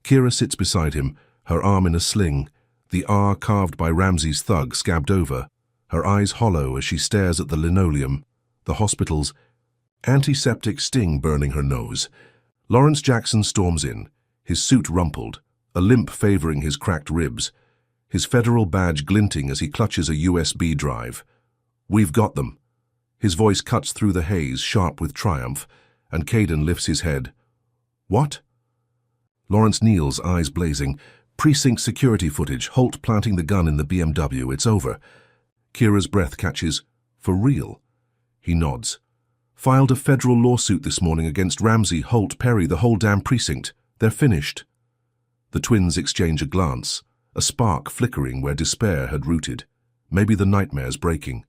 Kira sits beside him, her arm in a sling, the R carved by Ramsey's thug scabbed over, her eyes hollow as she stares at the linoleum, the hospital's antiseptic sting burning her nose. Lawrence Jackson storms in, his suit rumpled, a limp favoring his cracked ribs, his federal badge glinting as he clutches a USB drive. "We've got them." His voice cuts through the haze, sharp with triumph, and Caden lifts his head. "What?" Lawrence kneels, eyes blazing. "Precinct security footage, Holt planting the gun in the BMW, it's over." Kira's breath catches. "For real?" He nods. "Filed a federal lawsuit this morning against Ramsey, Holt, Perry, the whole damn precinct. They're finished." The twins exchange a glance, a spark flickering where despair had rooted. Maybe the nightmare's breaking.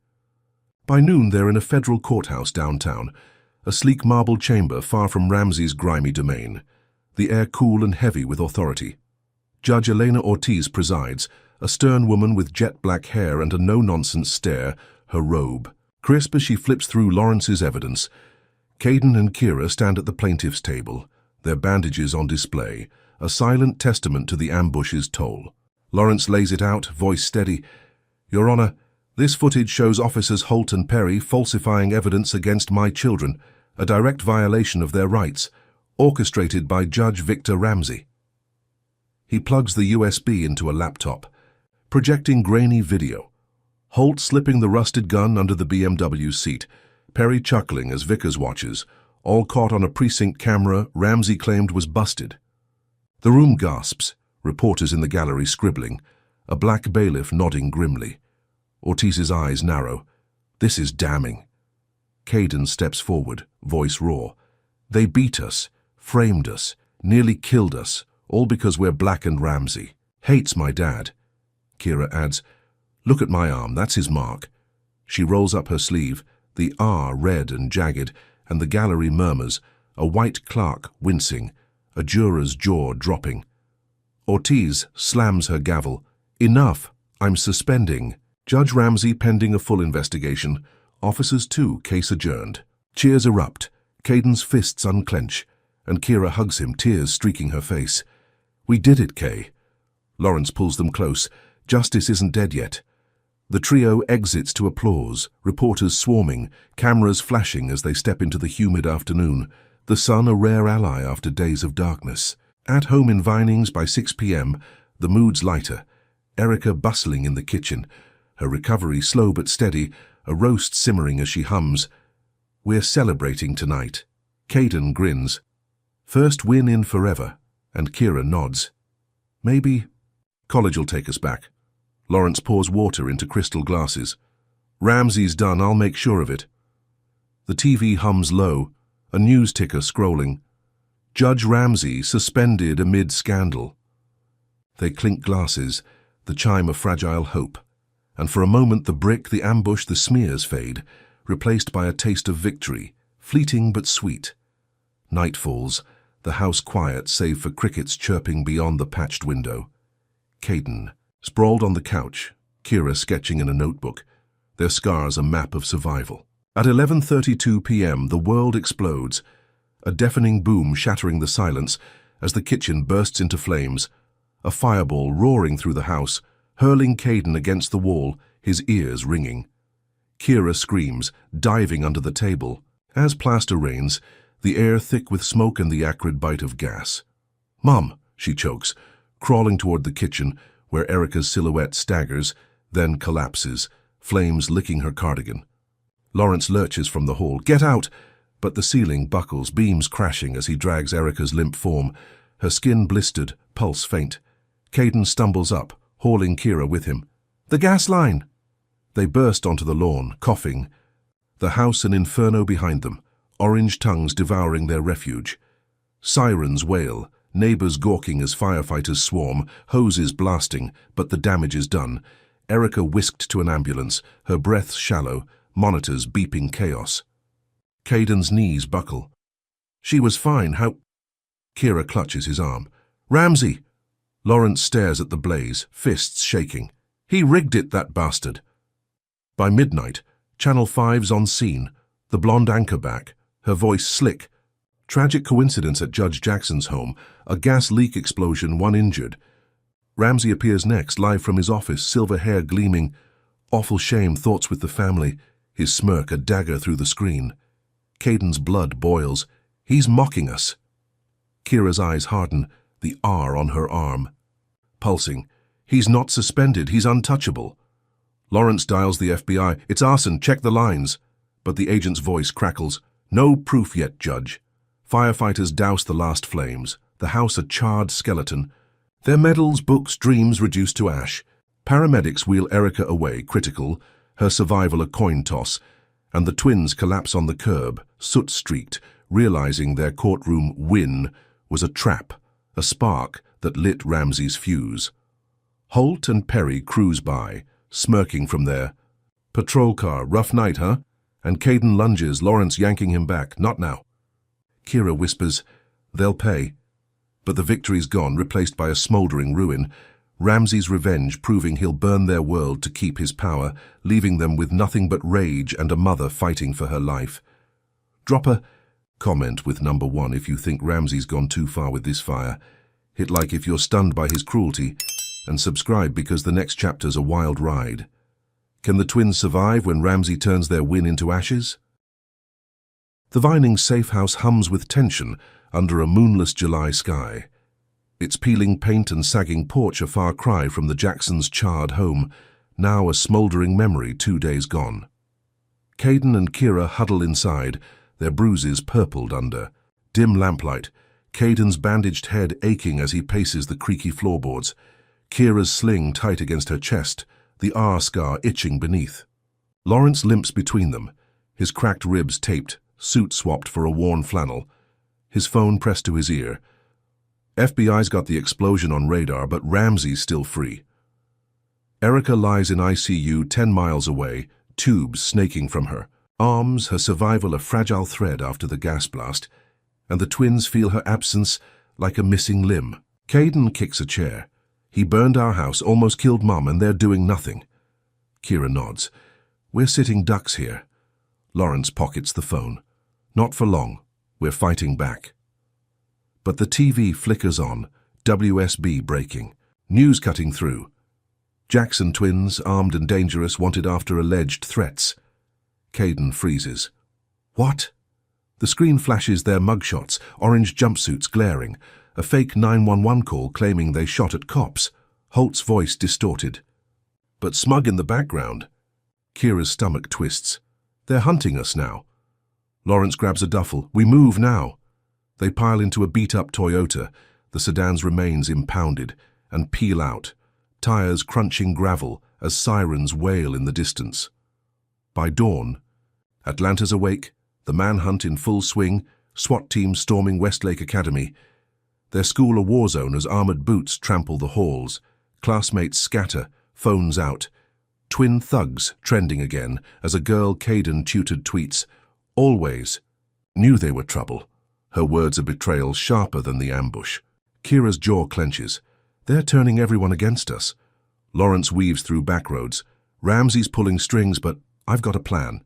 By noon, they're in a federal courthouse downtown, a sleek marble chamber far from Ramsey's grimy domain, the air cool and heavy with authority. Judge Elena Ortiz presides, a stern woman with jet-black hair and a no-nonsense stare, her robe crisp as she flips through Lawrence's evidence. Caden and Kira stand at the plaintiff's table, their bandages on display, a silent testament to the ambush's toll. Lawrence lays it out, voice steady. "Your Honor, this footage shows officers Holt and Perry falsifying evidence against my children, a direct violation of their rights, orchestrated by Judge Victor Ramsey." He plugs the USB into a laptop, projecting grainy video. Holt slipping the rusted gun under the BMW seat, Perry chuckling as Vickers watches, all caught on a precinct camera Ramsey claimed was busted. The room gasps, reporters in the gallery scribbling, a black bailiff nodding grimly. Ortiz's eyes narrow. "This is damning." Caden steps forward, voice raw. "They beat us, framed us, nearly killed us, all because we're black and Ramsey. Hates my dad." Kira adds, "Look at my arm, that's his mark." She rolls up her sleeve, the R red and jagged, and the gallery murmurs, a white clerk wincing, a juror's jaw dropping. Ortiz slams her gavel. "Enough, I'm suspending." Judge Ramsey pending a full investigation. Officers too, case adjourned. Cheers erupt. Caden's fists unclench, and Kira hugs him, tears streaking her face. "We did it, Kay." Lawrence pulls them close. Justice isn't dead yet. The trio exits to applause, reporters swarming, cameras flashing as they step into the humid afternoon, the sun a rare ally after days of darkness. At home in Vinings by 6 p.m., the mood's lighter. Erica bustling in the kitchen, her recovery slow but steady, a roast simmering as she hums. "We're celebrating tonight." Caden grins. "First win in forever," and Kira nods. "Maybe college'll take us back." Lawrence pours water into crystal glasses. "Ramsey's done, I'll make sure of it." The TV hums low, a news ticker scrolling. "Judge Ramsey suspended amid scandal." They clink glasses, the chime of fragile hope, and for a moment the brick, the ambush, the smears fade, replaced by a taste of victory, fleeting but sweet. Night falls, the house quiet save for crickets chirping beyond the patched window. Caden, sprawled on the couch, Kira sketching in a notebook, their scars a map of survival. At 11:32 p.m. the world explodes, a deafening boom shattering the silence as the kitchen bursts into flames, a fireball roaring through the house, hurling Caden against the wall, his ears ringing. Kira screams, diving under the table. As plaster rains, the air thick with smoke and the acrid bite of gas. "Mom," she chokes, crawling toward the kitchen, where Erica's silhouette staggers, then collapses, flames licking her cardigan. Lawrence lurches from the hall. "Get out!" But the ceiling buckles, beams crashing as he drags Erica's limp form, her skin blistered, pulse faint. Caden stumbles up, hauling Kira with him. "The gas line!" They burst onto the lawn, coughing. The house an inferno behind them, orange tongues devouring their refuge. Sirens wail, neighbors gawking as firefighters swarm, hoses blasting, but the damage is done. Erica whisked to an ambulance, her breath shallow, monitors beeping chaos. Caden's knees buckle. "She was fine, how—" Kira clutches his arm. "Ramsey!" Lawrence stares at the blaze, fists shaking. "He rigged it, that bastard!" By midnight, Channel 5's on scene, the blonde anchor back, her voice slick. Tragic coincidence at Judge Jackson's home, a gas leak explosion, one injured. Ramsey appears next, live from his office, silver hair gleaming. Awful shame, thoughts with the family, his smirk a dagger through the screen. Caden's blood boils. He's mocking us. Kira's eyes harden, the R on her arm. Pulsing. He's not suspended, he's untouchable. Lawrence dials the FBI. "It's arson, check the lines." But the agent's voice crackles. "No proof yet, Judge." Firefighters douse the last flames, the house a charred skeleton. Their medals, books, dreams reduced to ash. Paramedics wheel Erica away, critical, her survival a coin toss, and the twins collapse on the curb, soot-streaked, realizing their courtroom win was a trap, a spark that lit Ramsey's fuse. Holt and Perry cruise by, smirking from their patrol car. "Rough night, huh?" And Caden lunges, Lawrence yanking him back. "Not now." Kira whispers, "They'll pay." But the victory's gone, replaced by a smoldering ruin. Ramsey's revenge proving he'll burn their world to keep his power, leaving them with nothing but rage and a mother fighting for her life. Drop a comment with number 1 if you think Ramsey's gone too far with this fire. Hit like if you're stunned by his cruelty, and subscribe because the next chapter's a wild ride. Can the twins survive when Ramsey turns their win into ashes? The Vinings safe house hums with tension under a moonless July sky. Its peeling paint and sagging porch a far cry from the Jacksons' charred home, now a smouldering memory 2 days gone. Caden and Kira huddle inside, their bruises purpled under. Dim lamplight, Caden's bandaged head aching as he paces the creaky floorboards. Kira's sling tight against her chest, the R-scar itching beneath. Lawrence limps between them, his cracked ribs taped, suit swapped for a worn flannel, his phone pressed to his ear. FBI's got the explosion on radar, but Ramsey's still free. Erica lies in ICU 10 miles away, tubes snaking from her. Arms, her survival a fragile thread after the gas blast, and the twins feel her absence like a missing limb. Caden kicks a chair. "He burned our house, almost killed Mom, and they're doing nothing." Kira nods. "We're sitting ducks here." Lawrence pockets the phone. "Not for long. We're fighting back." But the TV flickers on, WSB breaking. News cutting through. Jackson twins, armed and dangerous, wanted after alleged threats. Caden freezes. "What?" The screen flashes their mugshots, orange jumpsuits glaring, a fake 911 call claiming they shot at cops, Holt's voice distorted. But smug in the background. Kira's stomach twists. "They're hunting us now." Lawrence grabs a duffel. "We move now." They pile into a beat-up Toyota, the sedan's remains impounded, and peel out, tires crunching gravel as sirens wail in the distance. By dawn, Atlanta's awake, the manhunt in full swing, SWAT teams storming Westlake Academy. Their school a war zone as armored boots trample the halls, classmates scatter, phones out. Twin thugs trending again as a girl Caden tutored tweets, "Always." Knew they were trouble. Her words a betrayal sharper than the ambush. Kira's jaw clenches. "They're turning everyone against us." Lawrence weaves through backroads. "Ramsey's pulling strings, but I've got a plan."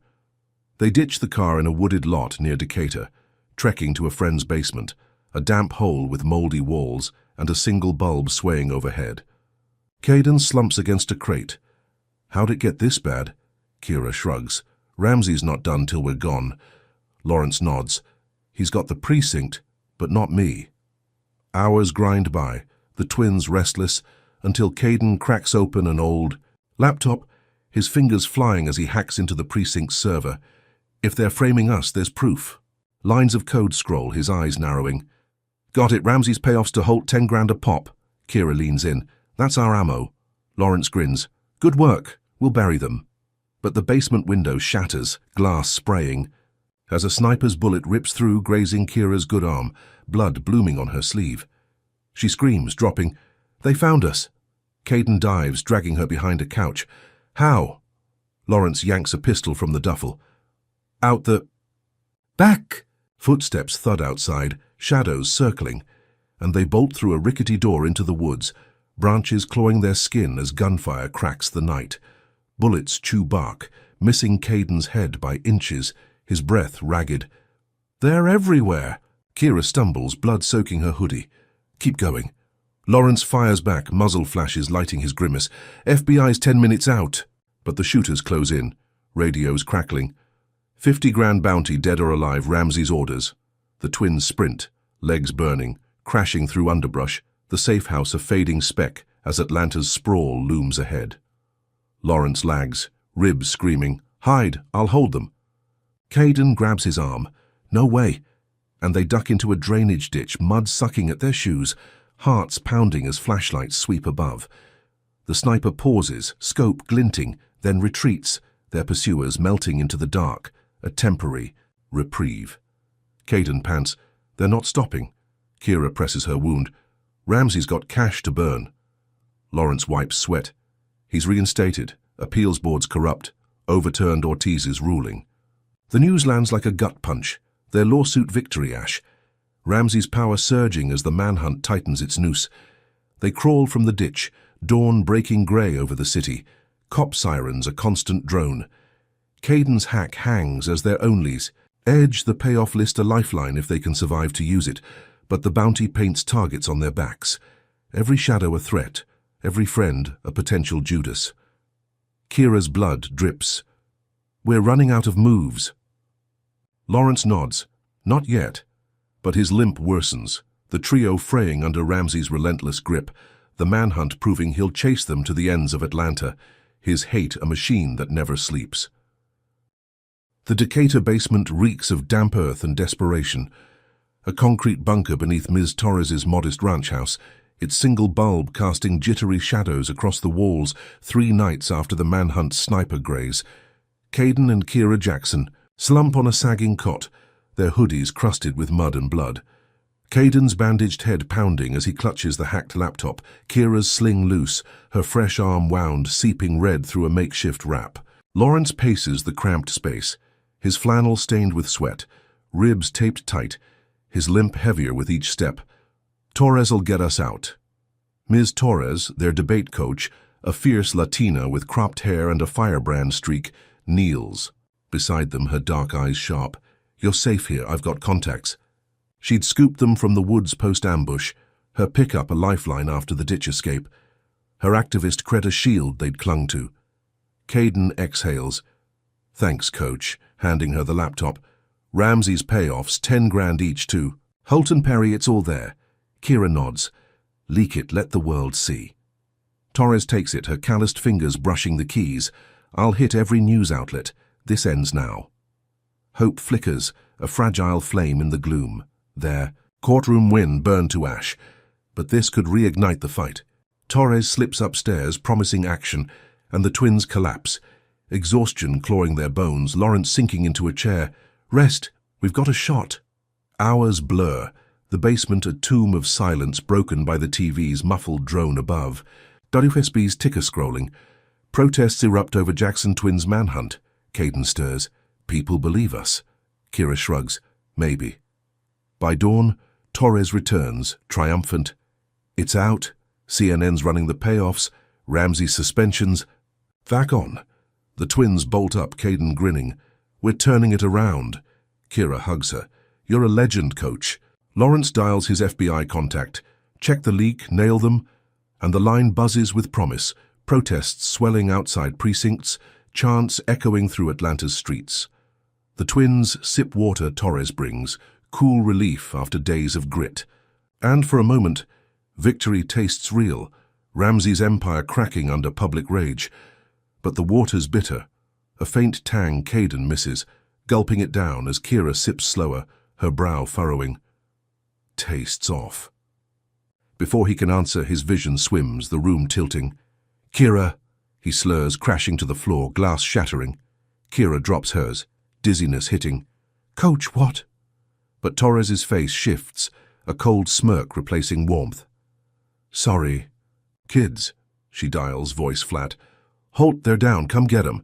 They ditch the car in a wooded lot near Decatur, trekking to a friend's basement, a damp hole with moldy walls and a single bulb swaying overhead. Caden slumps against a crate. How'd it get this bad? Kira shrugs. Ramsey's not done till we're gone. Lawrence nods. He's got the precinct, but not me. Hours grind by, the twins restless, until Caden cracks open an old laptop, his fingers flying as he hacks into the precinct's server. If they're framing us, there's proof. Lines of code scroll, his eyes narrowing. Got it, Ramsey's payoffs to Holt, 10 grand a pop. Kira leans in. That's our ammo. Lawrence grins. Good work, we'll bury them. But the basement window shatters, glass spraying. As a sniper's bullet rips through, grazing Kira's good arm, blood blooming on her sleeve. She screams, dropping. They found us. Caden dives, dragging her behind a couch. How? Lawrence yanks a pistol from the duffel. Out the... Back! Footsteps thud outside, shadows circling, and they bolt through a rickety door into the woods, branches clawing their skin as gunfire cracks the night. Bullets chew bark, missing Caden's head by inches, his breath ragged. They're everywhere! Kira stumbles, blood soaking her hoodie. Keep going. Lawrence fires back, muzzle flashes lighting his grimace. FBI's 10 minutes out. But the shooters close in, radios crackling. 50 grand bounty, dead or alive, Ramsey's orders. The twins sprint, legs burning, crashing through underbrush, the safe house a fading speck as Atlanta's sprawl looms ahead. Lawrence lags, ribs screaming, Hide, I'll hold them. Caden grabs his arm. No way. And they duck into a drainage ditch, mud sucking at their shoes, hearts pounding as flashlights sweep above. The sniper pauses, scope glinting, then retreats, their pursuers melting into the dark, a temporary reprieve. Caden pants. They're not stopping. Kira presses her wound. Ramsey's got cash to burn. Lawrence wipes sweat. He's reinstated, appeals boards corrupt, overturned Ortiz's ruling. The news lands like a gut punch, their lawsuit victory ash. Ramsey's power surging as the manhunt tightens its noose. They crawl from the ditch, dawn breaking grey over the city, cop sirens a constant drone. Caden's hack hangs as their onlys. Edge the payoff list a lifeline if they can survive to use it, but the bounty paints targets on their backs. Every shadow a threat, every friend a potential Judas. Kira's blood drips. We're running out of moves. Lawrence nods. Not yet. But his limp worsens, the trio fraying under Ramsey's relentless grip, the manhunt proving he'll chase them to the ends of Atlanta, his hate a machine that never sleeps. The Decatur basement reeks of damp earth and desperation. A concrete bunker beneath Ms. Torres's modest ranch house, its single bulb casting jittery shadows across the walls 3 nights after the manhunt's sniper graze. Caden and Kira Jackson slump on a sagging cot, their hoodies crusted with mud and blood. Caden's bandaged head pounding as he clutches the hacked laptop, Kira's sling loose, her fresh arm wound, seeping red through a makeshift wrap. Lawrence paces the cramped space, his flannel stained with sweat, ribs taped tight, his limp heavier with each step. Torres'll get us out. Ms. Torres, their debate coach, a fierce Latina with cropped hair and a firebrand streak, kneels. Beside them, her dark eyes sharp. You're safe here, I've got contacts. She'd scooped them from the woods post-ambush, her pickup a lifeline after the ditch escape. Her activist cred a shield they'd clung to. Caden exhales. Thanks, coach, handing her the laptop. Ramsey's payoffs, 10 grand each too. Holt and Perry, it's all there. Kira nods. Leak it, let the world see. Torres takes it, her calloused fingers brushing the keys. I'll hit every news outlet. This ends now. Hope flickers, a fragile flame in the gloom. Their courtroom win burned to ash. But this could reignite the fight. Torres slips upstairs, promising action, and the twins collapse. Exhaustion clawing their bones, Lawrence sinking into a chair. Rest, we've got a shot. Hours blur, the basement a tomb of silence broken by the TV's muffled drone above. WSB's ticker scrolling. Protests erupt over Jackson twins' manhunt. Caden stirs. People believe us. Kira shrugs. Maybe. By dawn, Torres returns, triumphant. It's out. CNN's running the payoffs. Ramsey's suspensions. Back on. The twins bolt up, Caden grinning. We're turning it around. Kira hugs her. You're a legend, coach. Lawrence dials his FBI contact. Check the leak, nail them, and the line buzzes with promise, protests swelling outside precincts, chants echoing through Atlanta's streets. The twins sip water Torres brings, cool relief after days of grit. And for a moment, victory tastes real, Ramsay's empire cracking under public rage. But the water's bitter. A faint tang Caden misses, gulping it down as Kira sips slower, her brow furrowing. Tastes off. Before he can answer, his vision swims, the room tilting. "Kira," he slurs, crashing to the floor, glass shattering. Kira drops hers, dizziness hitting. "Coach, what?" But Torres's face shifts, a cold smirk replacing warmth. "Sorry. Kids," she dials, voice flat. "Holt, they're down, come get 'em."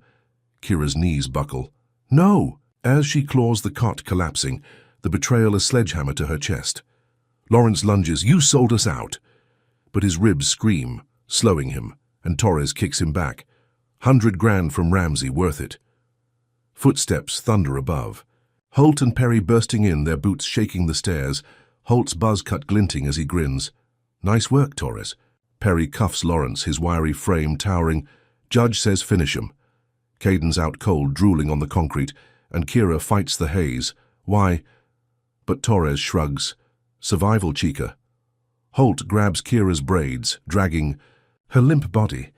Kira's knees buckle. "No!" As she claws the cot collapsing, the betrayal a sledgehammer to her chest. Lawrence lunges. "You sold us out!" But his ribs scream, slowing him, and Torres kicks him back. $100,000 from Ramsay, worth it. Footsteps thunder above. Holt and Perry bursting in, their boots shaking the stairs, Holt's buzz cut glinting as he grins. "Nice work, Torres." Perry cuffs Lawrence, his wiry frame towering. Judge says finish him. Caden's out cold, drooling on the concrete, and Kira fights the haze. Why? But Torres shrugs. Survival, chica. Holt grabs Kira's braids, dragging her limp body.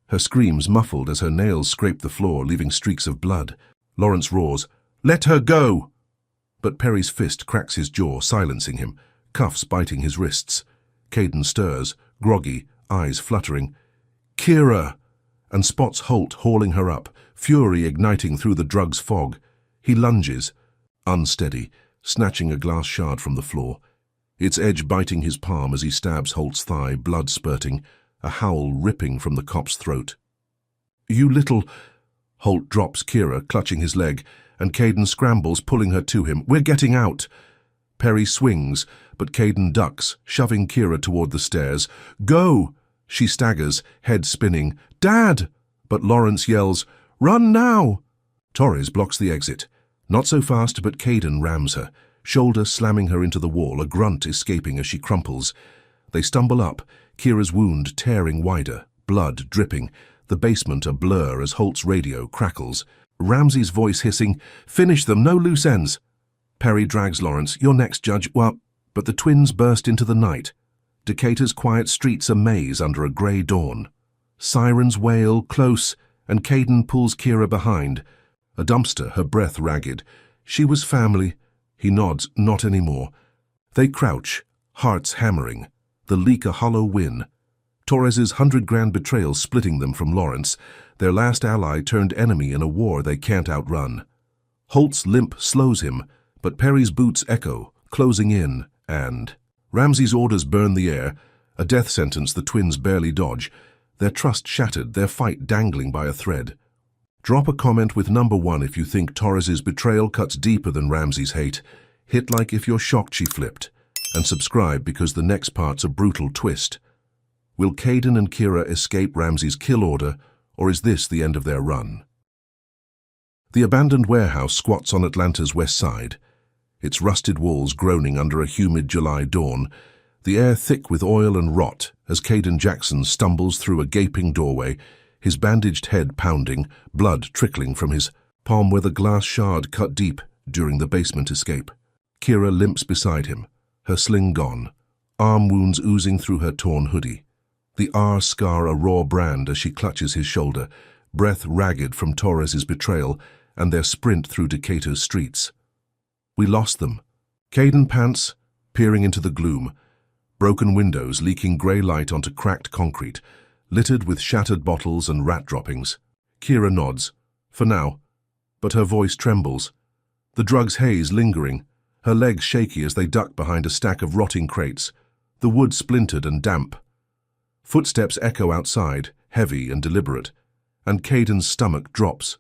Her screams muffled as her nails scrape the floor, leaving streaks of blood. Lawrence roars, "Let her go!" But Perry's fist cracks his jaw, silencing him, cuffs biting his wrists. Caden stirs, groggy, eyes fluttering. "Kira!" and spots Holt hauling her up, fury igniting through the drug's fog. He lunges, unsteady, snatching a glass shard from the floor. Its edge biting his palm as he stabs Holt's thigh, blood spurting, a howl ripping from the cop's throat. "You little—" Holt drops Kira, clutching his leg, and Caden scrambles, pulling her to him. "We're getting out!" Perry swings, but Caden ducks, shoving Kira toward the stairs. "Go!" She staggers, head spinning. "Dad!" But Lawrence yells, "Run now!" Torres blocks the exit. Not so fast, but Caden rams her, shoulder slamming her into the wall, a grunt escaping as she crumples. They stumble up, Kira's wound tearing wider, blood dripping, the basement a blur as Holt's radio crackles. Ramsay's voice hissing, "Finish them, no loose ends!" Perry drags Lawrence. "You're next, Judge." But the twins burst into the night. Decatur's quiet streets a maze under a grey dawn. Sirens wail, close, and Caden pulls Kira behind. A dumpster, her breath ragged. She was family. He nods, not anymore. They crouch, hearts hammering, the leak a hollow win. Torres's $100,000 betrayal splitting them from Lawrence, their last ally turned enemy in a war they can't outrun. Holt's limp slows him, but Perry's boots echo, closing in, and Ramsay's orders burn the air, a death sentence the twins barely dodge, their trust shattered, their fight dangling by a thread. Drop a comment with number 1 if you think Torres's betrayal cuts deeper than Ramsay's hate. Hit like if you're shocked she flipped. And subscribe because the next part's a brutal twist. Will Caden and Kira escape Ramsay's kill order, or is this the end of their run? The abandoned warehouse squats on Atlanta's west side, its rusted walls groaning under a humid July dawn, the air thick with oil and rot as Caden Jackson stumbles through a gaping doorway, his bandaged head pounding, blood trickling from his palm where the glass shard cut deep during the basement escape. Kira limps beside him, her sling gone, arm wounds oozing through her torn hoodie. The R scar a raw brand as she clutches his shoulder, breath ragged from Torres's betrayal and their sprint through Decatur's streets. We lost them. Caden pants, peering into the gloom, broken windows leaking grey light onto cracked concrete, littered with shattered bottles and rat droppings. Kira nods, for now, but her voice trembles. The drug's haze lingering, her legs shaky as they duck behind a stack of rotting crates, the wood splintered and damp. Footsteps echo outside, heavy and deliberate, and Caden's stomach drops.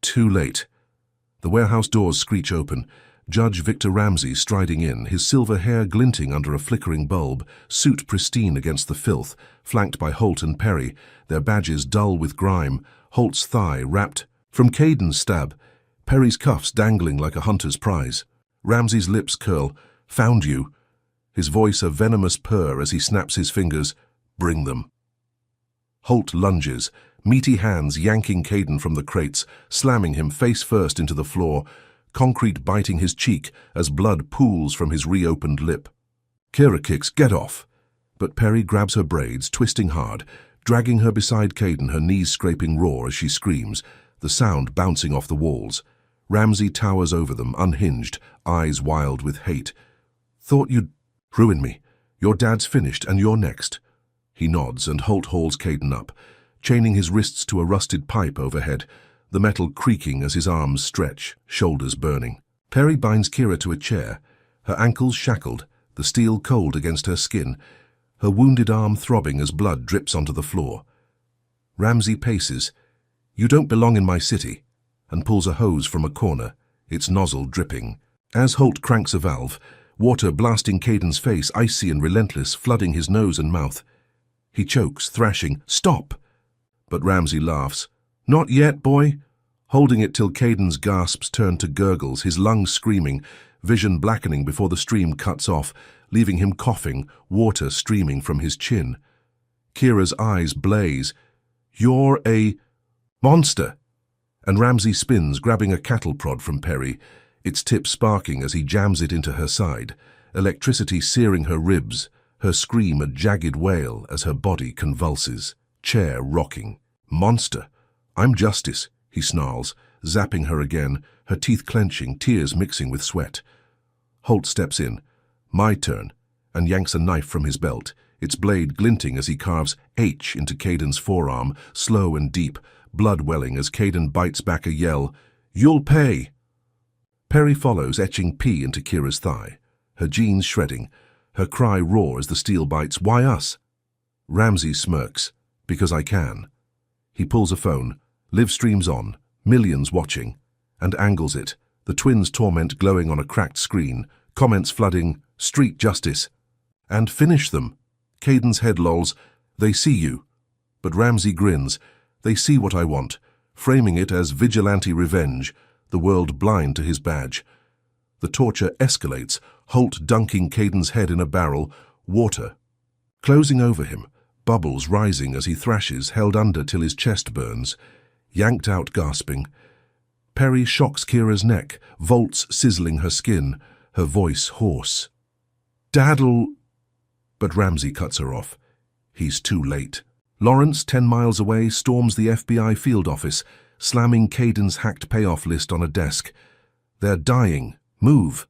Too late. The warehouse doors screech open, Judge Victor Ramsay striding in, his silver hair glinting under a flickering bulb, suit pristine against the filth, flanked by Holt and Perry, their badges dull with grime, Holt's thigh wrapped. From Caden's stab, Perry's cuffs dangling like a hunter's prize. Ramsay's lips curl. "Found you." his voice a venomous purr as he snaps his fingers. Bring them. Holt lunges, meaty hands yanking Caden from the crates, slamming him face first into the floor, concrete biting his cheek as blood pools from his reopened lip. Kira kicks, "Get off!" But Perry grabs her braids, twisting hard, dragging her beside Caden, her knees scraping raw as she screams, the sound bouncing off the walls. Ramsay towers over them, unhinged, eyes wild with hate. "Thought you'd ruin me. Your dad's finished, and you're next." He nods, and Holt hauls Caden up, chaining his wrists to a rusted pipe overhead, the metal creaking as his arms stretch, shoulders burning. Perry binds Kira to a chair, her ankles shackled, the steel cold against her skin, her wounded arm throbbing as blood drips onto the floor. Ramsay paces. "You don't belong in my city," and pulls a hose from a corner, its nozzle dripping. As Holt cranks a valve, water blasting Caden's face, icy and relentless, flooding his nose and mouth. He chokes, thrashing, "Stop!" But Ramsay laughs. "Not yet, boy," holding it till Caden's gasps turn to gurgles, his lungs screaming, vision blackening before the stream cuts off, leaving him coughing, water streaming from his chin. Kira's eyes blaze. "You're a monster!" And Ramsay spins, grabbing a cattle prod from Perry, its tip sparking as he jams it into her side, electricity searing her ribs, her scream a jagged wail as her body convulses, chair rocking. "Monster! I'm justice," he snarls, zapping her again, her teeth clenching, tears mixing with sweat. Holt steps in. "My turn," and yanks a knife from his belt, its blade glinting as he carves H into Caden's forearm, slow and deep, blood welling as Caden bites back a yell. "You'll pay!" Perry follows, etching P into Kira's thigh, her jeans shredding. Her cry roars as the steel bites. "Why us?" Ramsay smirks. "Because I can." He pulls a phone. Live streams on, millions watching, and angles it, the twins' torment glowing on a cracked screen, comments flooding, "Street justice." "And finish them." Caden's head lolls. "They see you." But Ramsay grins. "They see what I want," framing it as vigilante revenge, the world blind to his badge. The torture escalates, Holt dunking Caden's head in a barrel, water closing over him, bubbles rising as he thrashes, held under till his chest burns, yanked out gasping. Perry shocks Kira's neck, volts sizzling her skin, her voice hoarse. "Dad'll—" But Ramsay cuts her off. He's too late. Lawrence, 10 miles away, storms the FBI field office, slamming Caden's hacked payoff list on a desk. "They're dying. Move."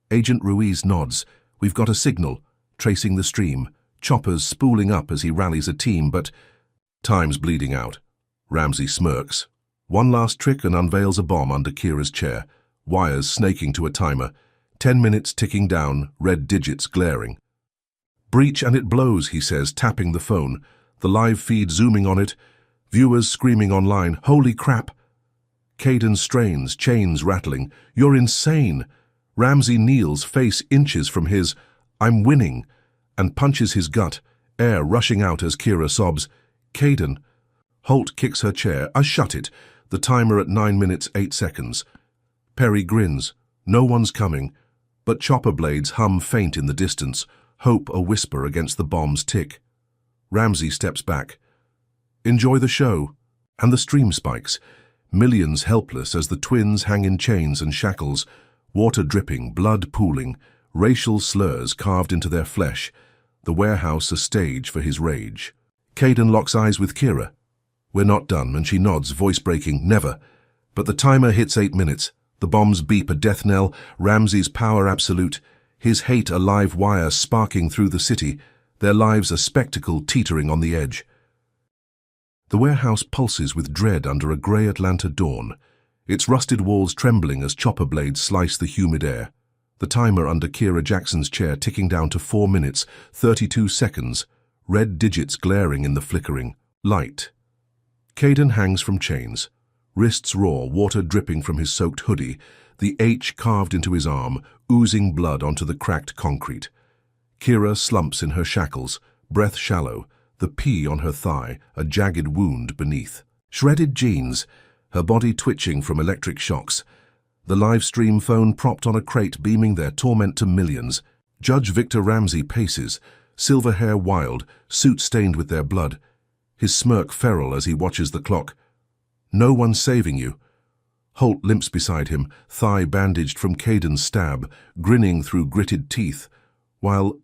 Agent Ruiz nods. "We've got a signal," tracing the stream, choppers spooling up as he rallies a team, but time's bleeding out. Ramsay smirks. One last trick and unveils a bomb under Kira's chair, wires snaking to a timer, 10 minutes ticking down, red digits glaring. "Breach and it blows," he says, tapping the phone, the live feed zooming on it, viewers screaming online, "Holy crap!" Caden strains, chains rattling. "You're insane!" Ramsay kneels, face inches from his "I'm winning," and punches his gut, air rushing out as Kira sobs. "Caden." Holt kicks her chair. Shut it," the timer at 9 minutes 8 seconds. Perry grins. No one's coming, but chopper blades hum faint in the distance, hope a whisper against the bomb's tick. Ramsay steps back. "Enjoy the show." And the stream spikes, millions helpless as the twins hang in chains and shackles, water dripping, blood pooling, racial slurs carved into their flesh, the warehouse a stage for his rage. Caden locks eyes with Kira. "We're not done," and she nods, voice breaking, "Never." But the timer hits 8 minutes. The bombs beep a death knell, Ramsay's power absolute, his hate a live wire sparking through the city, their lives a spectacle teetering on the edge. The warehouse pulses with dread under a grey Atlanta dawn, its rusted walls trembling as chopper blades slice the humid air. The timer under Kira Jackson's chair ticking down to 4 minutes, 32 seconds, red digits glaring in the flickering light. Caden hangs from chains, wrists raw, water dripping from his soaked hoodie, the H carved into his arm, oozing blood onto the cracked concrete. Kira slumps in her shackles, breath shallow, the P on her thigh, a jagged wound beneath. Shredded jeans, her body twitching from electric shocks. The live stream phone propped on a crate beaming their torment to millions. Judge Victor Ramsey paces, silver hair wild, suit stained with their blood, his smirk feral as he watches the clock. No one's saving you. Holt limps beside him, thigh bandaged from Caden's stab, grinning through gritted teeth, while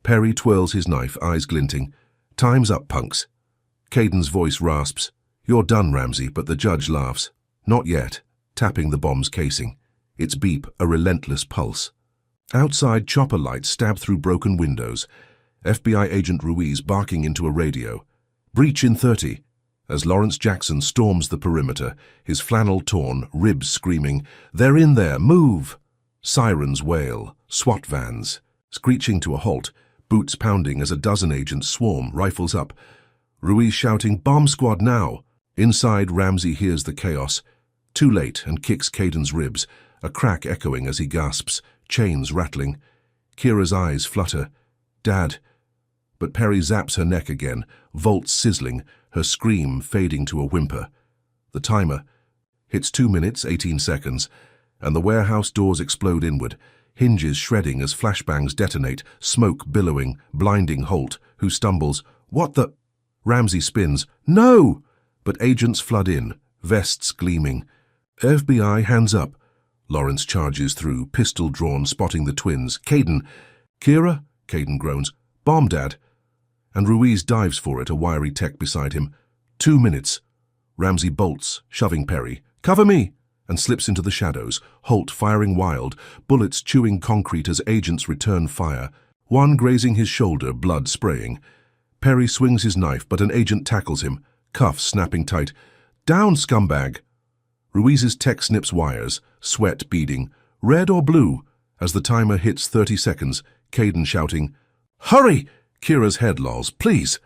Perry twirls his knife, eyes glinting. Time's up, punks. Caden's voice rasps. You're done, Ramsey, but the judge laughs. Not yet, tapping the bomb's casing. Its beep, a relentless pulse. Outside, chopper lights stab through broken windows. FBI agent Ruiz barking into a radio. Breach in 30. As Lawrence Jackson storms the perimeter, his flannel torn, ribs screaming, "They're in there, move!" Sirens wail, SWAT vans, screeching to a halt, boots pounding as a dozen agents swarm, rifles up. Ruiz shouting, "Bomb squad now!" Inside, Ramsey hears the chaos. Too late, and kicks Caden's ribs, a crack echoing as he gasps, chains rattling. Kira's eyes flutter. "Dad." But Perry zaps her neck again, volts sizzling, her scream fading to a whimper. The timer hits 2 minutes, 18 seconds, and the warehouse doors explode inward, hinges shredding as flashbangs detonate, smoke billowing, blinding Holt, who stumbles. "What the—" Ramsey spins. "No!" But agents flood in, vests gleaming. FBI hands up. Lawrence charges through, pistol drawn, spotting the twins. "Caden!" "Kira?" Caden groans. "Bomb, Dad." And Ruiz dives for it, a wiry tech beside him. 2 minutes. Ramsey bolts, shoving Perry. "Cover me!" and slips into the shadows, Holt firing wild, bullets chewing concrete as agents return fire, one grazing his shoulder, blood spraying. Perry swings his knife, but an agent tackles him, cuffs snapping tight. "Down, scumbag!" Ruiz's tech snips wires, sweat beading. "Red or blue?" As the timer hits 30 seconds, Caden shouting, "Hurry!" Kira's head lolls. "Please!"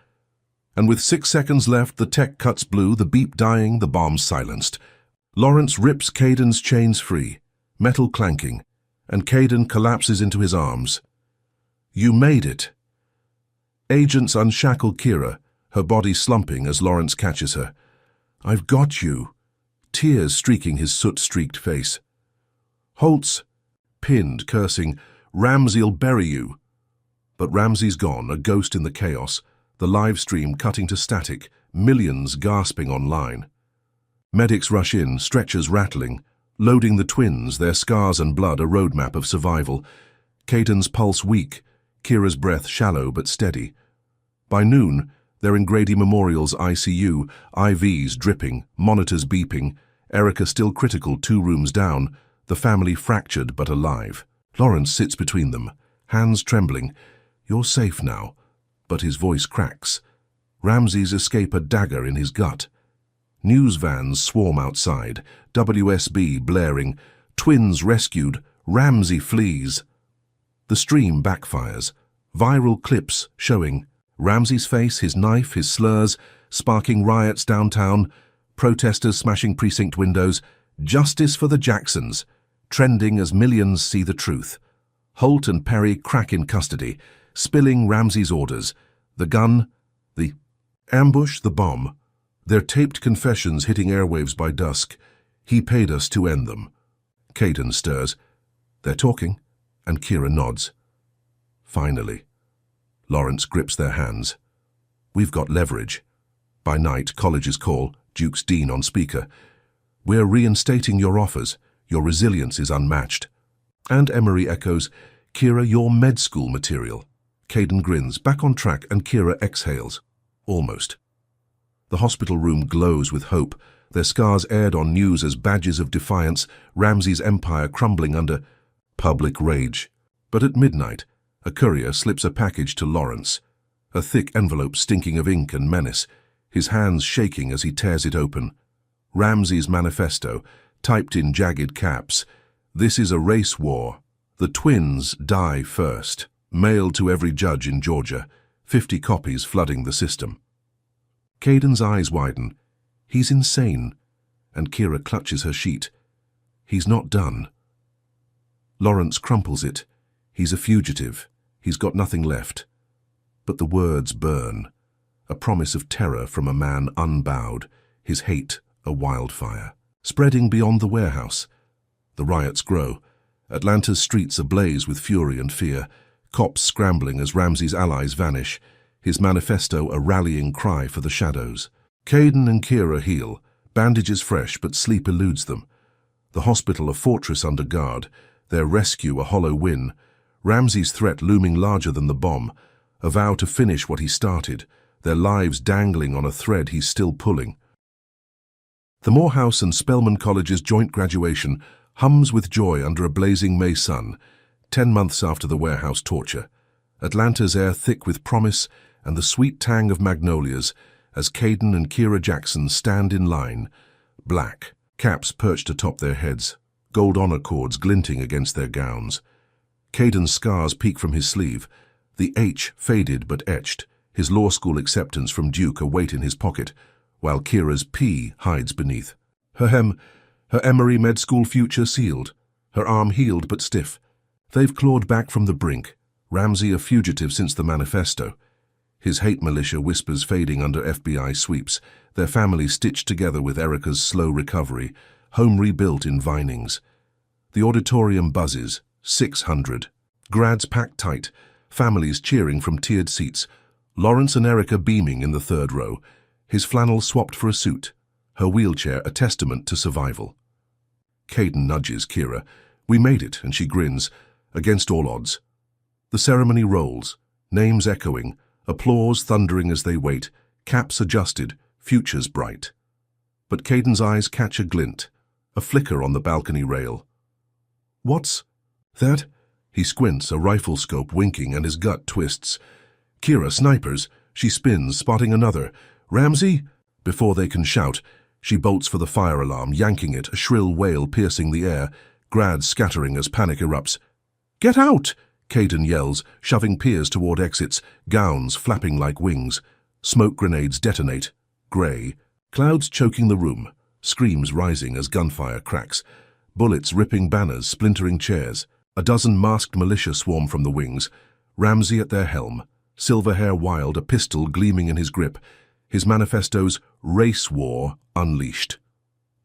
And with 6 seconds left, the tech cuts blue, the beep dying, the bomb silenced. Lawrence rips Caden's chains free, metal clanking, and Caden collapses into his arms. "You made it." Agents unshackle Kira, her body slumping as Lawrence catches her. "I've got you," tears streaking his soot-streaked face. Holt's pinned, cursing, "Ramsey'll bury you." But Ramsey's gone, a ghost in the chaos, the live stream cutting to static, millions gasping online. Medics rush in, stretchers rattling, loading the twins, their scars and blood a roadmap of survival. Caden's pulse weak, Kira's breath shallow but steady. By noon, they're in Grady Memorial's ICU, IVs dripping, monitors beeping, Erica still critical 2 rooms down, the family fractured but alive. Lawrence sits between them, hands trembling. "You're safe now," but his voice cracks. Ramsey's escape a dagger in his gut. News vans swarm outside, WSB blaring, "Twins rescued, Ramsey flees." The stream backfires, viral clips showing Ramsey's face, his knife, his slurs, sparking riots downtown, protesters smashing precinct windows, "Justice for the Jacksons," trending as millions see the truth. Holt and Perry crack in custody, spilling Ramsey's orders, the gun, the ambush, the bomb. Their taped confessions hitting airwaves by dusk. "He paid us to end them." Caden stirs. They're talking, and Kira nods. Finally. Lawrence grips their hands. "We've got leverage." By night, colleges call, Duke's dean on speaker. "We're reinstating your offers. Your resilience is unmatched." And Emery echoes, "Kira, you're med school material." Caden grins, back on track, and Kira exhales. Almost. The hospital room glows with hope, their scars aired on news as badges of defiance, Ramsey's empire crumbling under public rage. But at midnight, a courier slips a package to Lawrence, a thick envelope stinking of ink and menace, his hands shaking as he tears it open. Ramsey's manifesto, typed in jagged caps. "This is a race war. The twins die first." Mailed to every judge in Georgia, 50 copies flooding the system. Caden's eyes widen. He's insane. And Kira clutches her sheet. He's not done. Lawrence crumples it. He's a fugitive. He's got nothing left. But the words burn. A promise of terror from a man unbowed, his hate a wildfire. Spreading beyond the warehouse. The riots grow. Atlanta's streets ablaze with fury and fear. Cops scrambling as Ramsey's allies vanish, his manifesto a rallying cry for the shadows. Caden and Kira heal, bandages fresh but sleep eludes them. The hospital a fortress under guard, their rescue a hollow win, Ramsey's threat looming larger than the bomb, a vow to finish what he started, their lives dangling on a thread he's still pulling. The Morehouse and Spelman College's joint graduation hums with joy under a blazing May sun, 10 months after the warehouse torture. Atlanta's air thick with promise and the sweet tang of magnolias as Caden and Kira Jackson stand in line, black, caps perched atop their heads, gold honor cords glinting against their gowns. Caden's scars peek from his sleeve, the H faded but etched, his law school acceptance from Duke a weight in his pocket, while Kira's P hides beneath. Her Emory med school future sealed, her arm healed but stiff. They've clawed back from the brink, Ramsey a fugitive since the manifesto. His hate militia whispers fading under FBI sweeps, their family stitched together with Erica's slow recovery, home rebuilt in Vinings. The auditorium buzzes, 600. Grads packed tight, families cheering from tiered seats, Lawrence and Erica beaming in the third row, his flannel swapped for a suit, her wheelchair a testament to survival. Caden nudges Kira. We made it, and she grins, against all odds. The ceremony rolls, names echoing, applause thundering as they wait, caps adjusted, futures bright. But Caden's eyes catch a glint, a flicker on the balcony rail. What's that? He squints, a rifle scope winking, and his gut twists. Kira, snipers. She spins, spotting another. Ramsey? Before they can shout, she bolts for the fire alarm, yanking it, a shrill wail piercing the air, grads scattering as panic erupts. Get out! Caden yells, shoving peers toward exits, gowns flapping like wings. Smoke grenades detonate. Grey. Clouds choking the room. Screams rising as gunfire cracks. Bullets ripping banners, splintering chairs. A dozen masked militia swarm from the wings. Ramsey at their helm. Silver hair wild, a pistol gleaming in his grip. His manifesto's race war unleashed.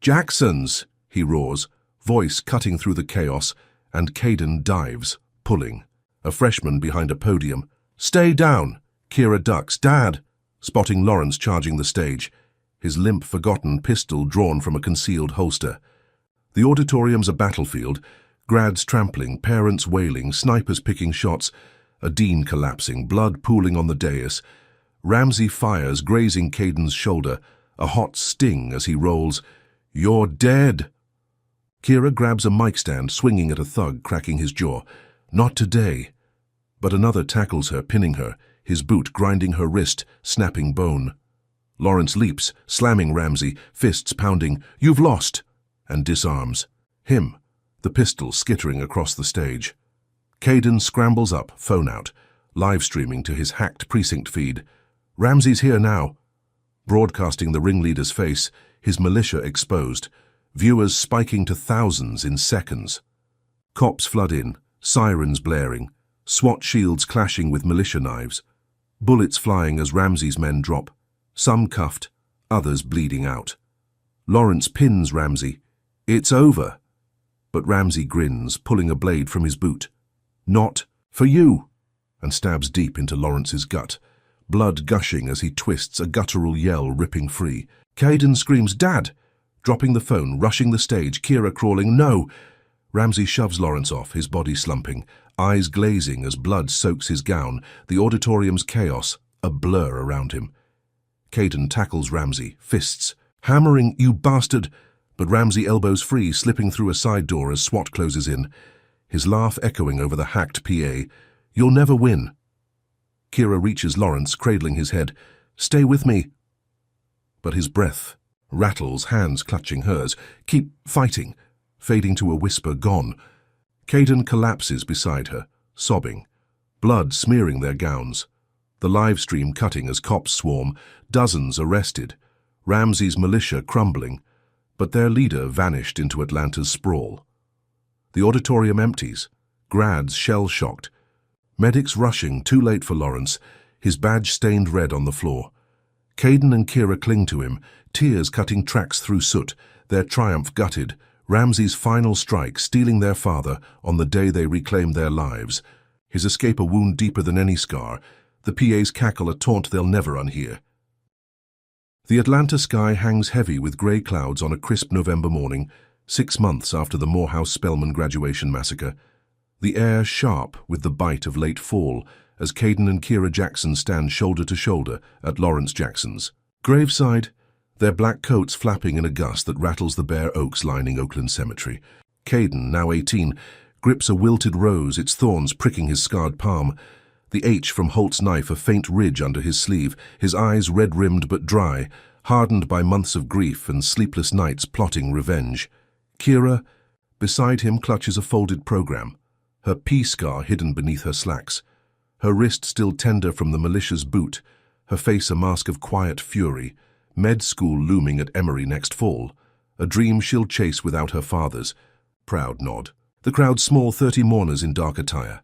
Jacksons! He roars, voice cutting through the chaos, and Caden dives, pulling. A freshman behind a podium. Stay down! Kira ducks. Dad! Spotting Lawrence charging the stage, his limp, forgotten pistol drawn from a concealed holster. The auditorium's a battlefield, grads trampling, parents wailing, snipers picking shots, a dean collapsing, blood pooling on the dais. Ramsey fires, grazing Caden's shoulder, a hot sting as he rolls. You're dead! Kira grabs a mic stand, swinging at a thug, cracking his jaw. Not today. But another tackles her, pinning her, his boot grinding her wrist, snapping bone. Lawrence leaps, slamming Ramsey, fists pounding. You've lost! And disarms. Him, the pistol skittering across the stage. Caden scrambles up, phone out, live streaming to his hacked precinct feed. Ramsey's here now. Broadcasting the ringleader's face, his militia exposed, viewers spiking to thousands in seconds. Cops flood in, sirens blaring, SWAT shields clashing with militia knives, bullets flying as Ramsey's men drop, some cuffed, others bleeding out. Lawrence pins Ramsey. It's over. But Ramsey grins, pulling a blade from his boot. Not for you, and stabs deep into Lawrence's gut, blood gushing as he twists, a guttural yell ripping free. Caden screams, Dad! Dropping the phone, rushing the stage, Kira crawling, no! Ramsey shoves Lawrence off, his body slumping, eyes glazing as blood soaks his gown, the auditorium's chaos, a blur around him. Caden tackles Ramsey, fists, hammering, you bastard! But Ramsey elbows free, slipping through a side door as SWAT closes in, his laugh echoing over the hacked PA. You'll never win. Kira reaches Lawrence, cradling his head. Stay with me. But his breath rattles, hands clutching hers. Keep fighting. Fading to a whisper, gone. Caden collapses beside her, sobbing, blood smearing their gowns. The live stream cutting as cops swarm, dozens arrested, Ramsey's militia crumbling, but their leader vanished into Atlanta's sprawl. The auditorium empties, grads shell-shocked, medics rushing, too late for Lawrence, his badge stained red on the floor. Caden and Kira cling to him, tears cutting tracks through soot, their triumph gutted, Ramsey's final strike stealing their father on the day they reclaimed their lives, his escape a wound deeper than any scar, the PA's cackle a taunt they'll never unhear. The Atlanta sky hangs heavy with grey clouds on a crisp November morning, 6 months after the Morehouse Spelman graduation massacre. The air sharp with the bite of late fall as Caden and Kira Jackson stand shoulder to shoulder at Lawrence Jackson's graveside, their black coats flapping in a gust that rattles the bare oaks lining Oakland Cemetery. Caden, now 18, grips a wilted rose, its thorns pricking his scarred palm. The H from Holt's knife a faint ridge under his sleeve, his eyes red-rimmed but dry, hardened by months of grief and sleepless nights plotting revenge. Kira, beside him, clutches a folded program, her P-scar hidden beneath her slacks, her wrist still tender from the militia's boot, her face a mask of quiet fury, med school looming at Emory next fall, a dream she'll chase without her father's. Proud nod. The crowd's small 30 mourners in dark attire.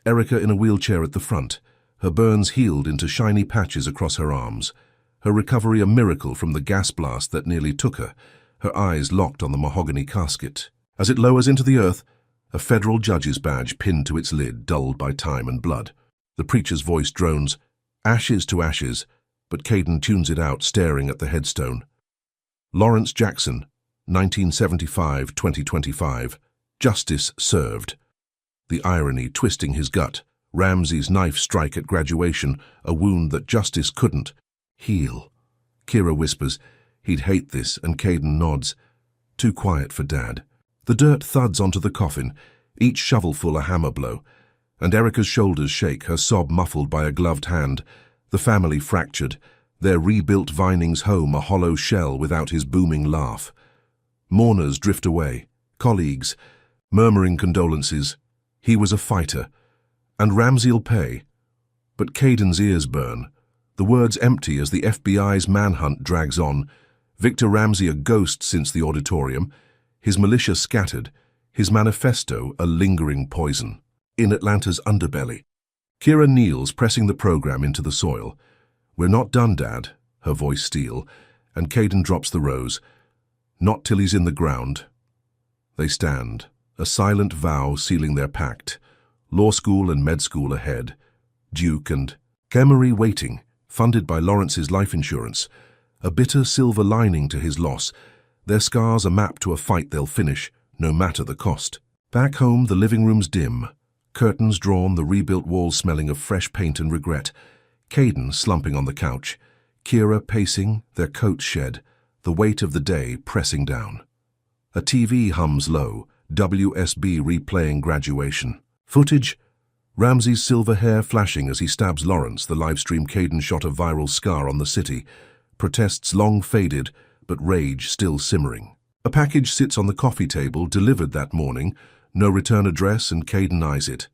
Erica in a wheelchair at the front, her burns healed into shiny patches across her arms, her recovery a miracle from the gas blast that nearly took her, her eyes locked on the mahogany casket. As it lowers into the earth, a federal judge's badge pinned to its lid, dulled by time and blood. The preacher's voice drones, "Ashes to ashes," but Caden tunes it out, staring at the headstone. Lawrence Jackson, 1975-2025, justice served. The irony twisting his gut, Ramsey's knife strike at graduation, a wound that justice couldn't heal. Kira whispers, "He'd hate this," and Caden nods. Too quiet for Dad. The dirt thuds onto the coffin, each shovelful a hammer blow, and Erica's shoulders shake, her sob muffled by a gloved hand. The family fractured, their rebuilt Vinings home a hollow shell without his booming laugh. Mourners drift away, colleagues, murmuring condolences. He was a fighter, and Ramsey'll pay. But Caden's ears burn, the words empty as the FBI's manhunt drags on. Victor Ramsey a ghost since the auditorium, his militia scattered, his manifesto a lingering poison. In Atlanta's underbelly, Kira kneels, pressing the program into the soil. "We're not done, Dad," her voice steel, and Caden drops the rose. "Not till he's in the ground." They stand, a silent vow sealing their pact. Law school and med school ahead. Duke and Emory waiting, funded by Lawrence's life insurance. A bitter silver lining to his loss. Their scars a map to a fight they'll finish, no matter the cost. Back home, the living room's dim. Curtains drawn, the rebuilt walls smelling of fresh paint and regret. Caden slumping on the couch. Kira pacing, their coats shed, the weight of the day pressing down. A TV hums low, WSB replaying graduation. Footage, Ramsey's silver hair flashing as he stabs Lawrence, the livestream Caden shot a viral scar on the city. Protests long faded, but rage still simmering. A package sits on the coffee table, delivered that morning, no return address, and Caden eyes it.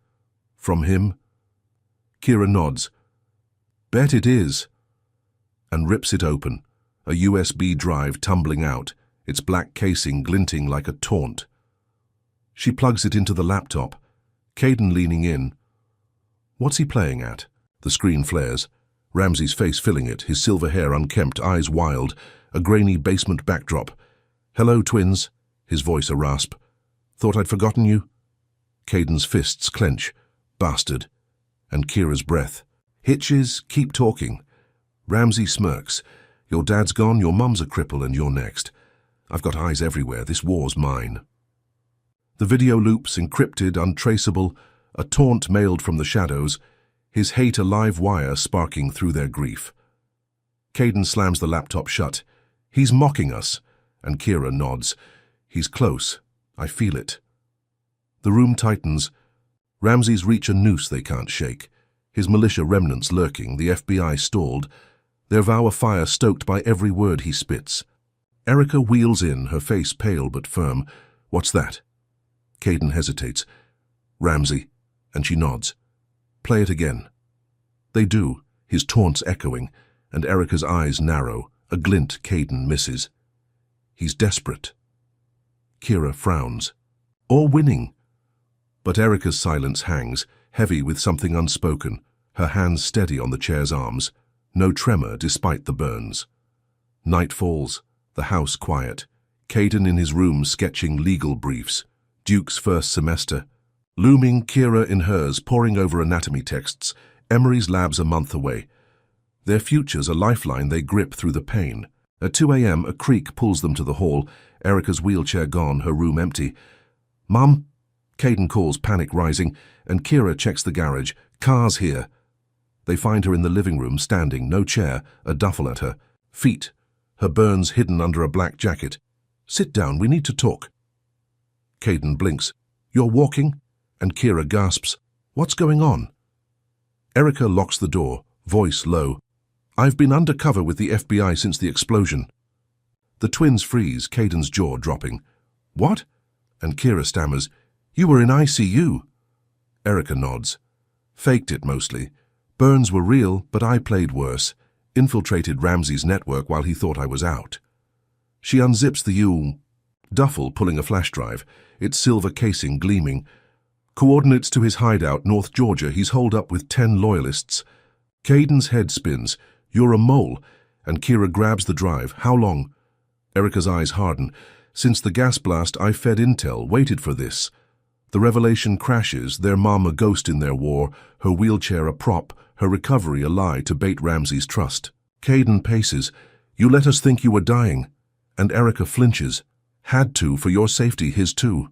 From him? Kira nods. "Bet it is," and rips it open, a USB drive tumbling out, its black casing glinting like a taunt. She plugs it into the laptop, Caden leaning in. What's he playing at? The screen flares, Ramsey's face filling it, his silver hair unkempt, eyes wild, a grainy basement backdrop. "Hello, twins," his voice a rasp. "Thought I'd forgotten you?" Caden's fists clench. "Bastard." And Kira's breath. "Hitches, keep talking." Ramsey smirks. "Your dad's gone, your mum's a cripple, and you're next. I've got eyes everywhere, this war's mine." The video loops, encrypted, untraceable, a taunt mailed from the shadows, his hate a live wire sparking through their grief. Caden slams the laptop shut. "He's mocking us," and Kira nods. "He's close. I feel it." The room tightens. Ramsey's reach a noose they can't shake. His militia remnants lurking, the FBI stalled, their vow of fire stoked by every word he spits. Erica wheels in, her face pale but firm. "What's that?" Caden hesitates. "Ramsey," and she nods. "Play it again." They do, his taunts echoing, and Erica's eyes narrow, a glint Caden misses. He's desperate. Kira frowns. Or winning. But Erica's silence hangs, heavy with something unspoken, her hands steady on the chair's arms, no tremor despite the burns. Night falls, the house quiet, Caden in his room sketching legal briefs, Duke's first semester, Looming, Kira in hers, poring over anatomy texts, Emery's labs a month away. Their future's a lifeline they grip through the pain. At 2 a.m., a creak pulls them to the hall, Erica's wheelchair gone, her room empty. "Mum?" Caden calls, panic rising, and Kira checks the garage. "Car's here." They find her in the living room, standing, no chair, a duffel at her feet, her burns hidden under a black jacket. "Sit down, we need to talk." Caden blinks. "You're walking?" And Kira gasps, "What's going on?" Erica locks the door, voice low. "I've been undercover with the FBI since the explosion." The twins freeze, Caden's jaw dropping. "What?" And Kira stammers, "You were in ICU." Erica nods. "Faked it mostly. Burns were real, but I played worse. Infiltrated Ramsey's network while he thought I was out." She unzips the duffel, pulling a flash drive, its silver casing gleaming. Coordinates to his hideout, North Georgia. He's holed up with 10 loyalists. Caden's head spins. "You're a mole." And Kira grabs the drive. "How long?" Erica's eyes harden. "Since the gas blast, I fed intel, waited for this." The revelation crashes, their mom a ghost in their war, her wheelchair a prop, her recovery a lie to bait Ramsey's trust. Caden paces. "You let us think you were dying." And Erica flinches. "Had to, for your safety, his too."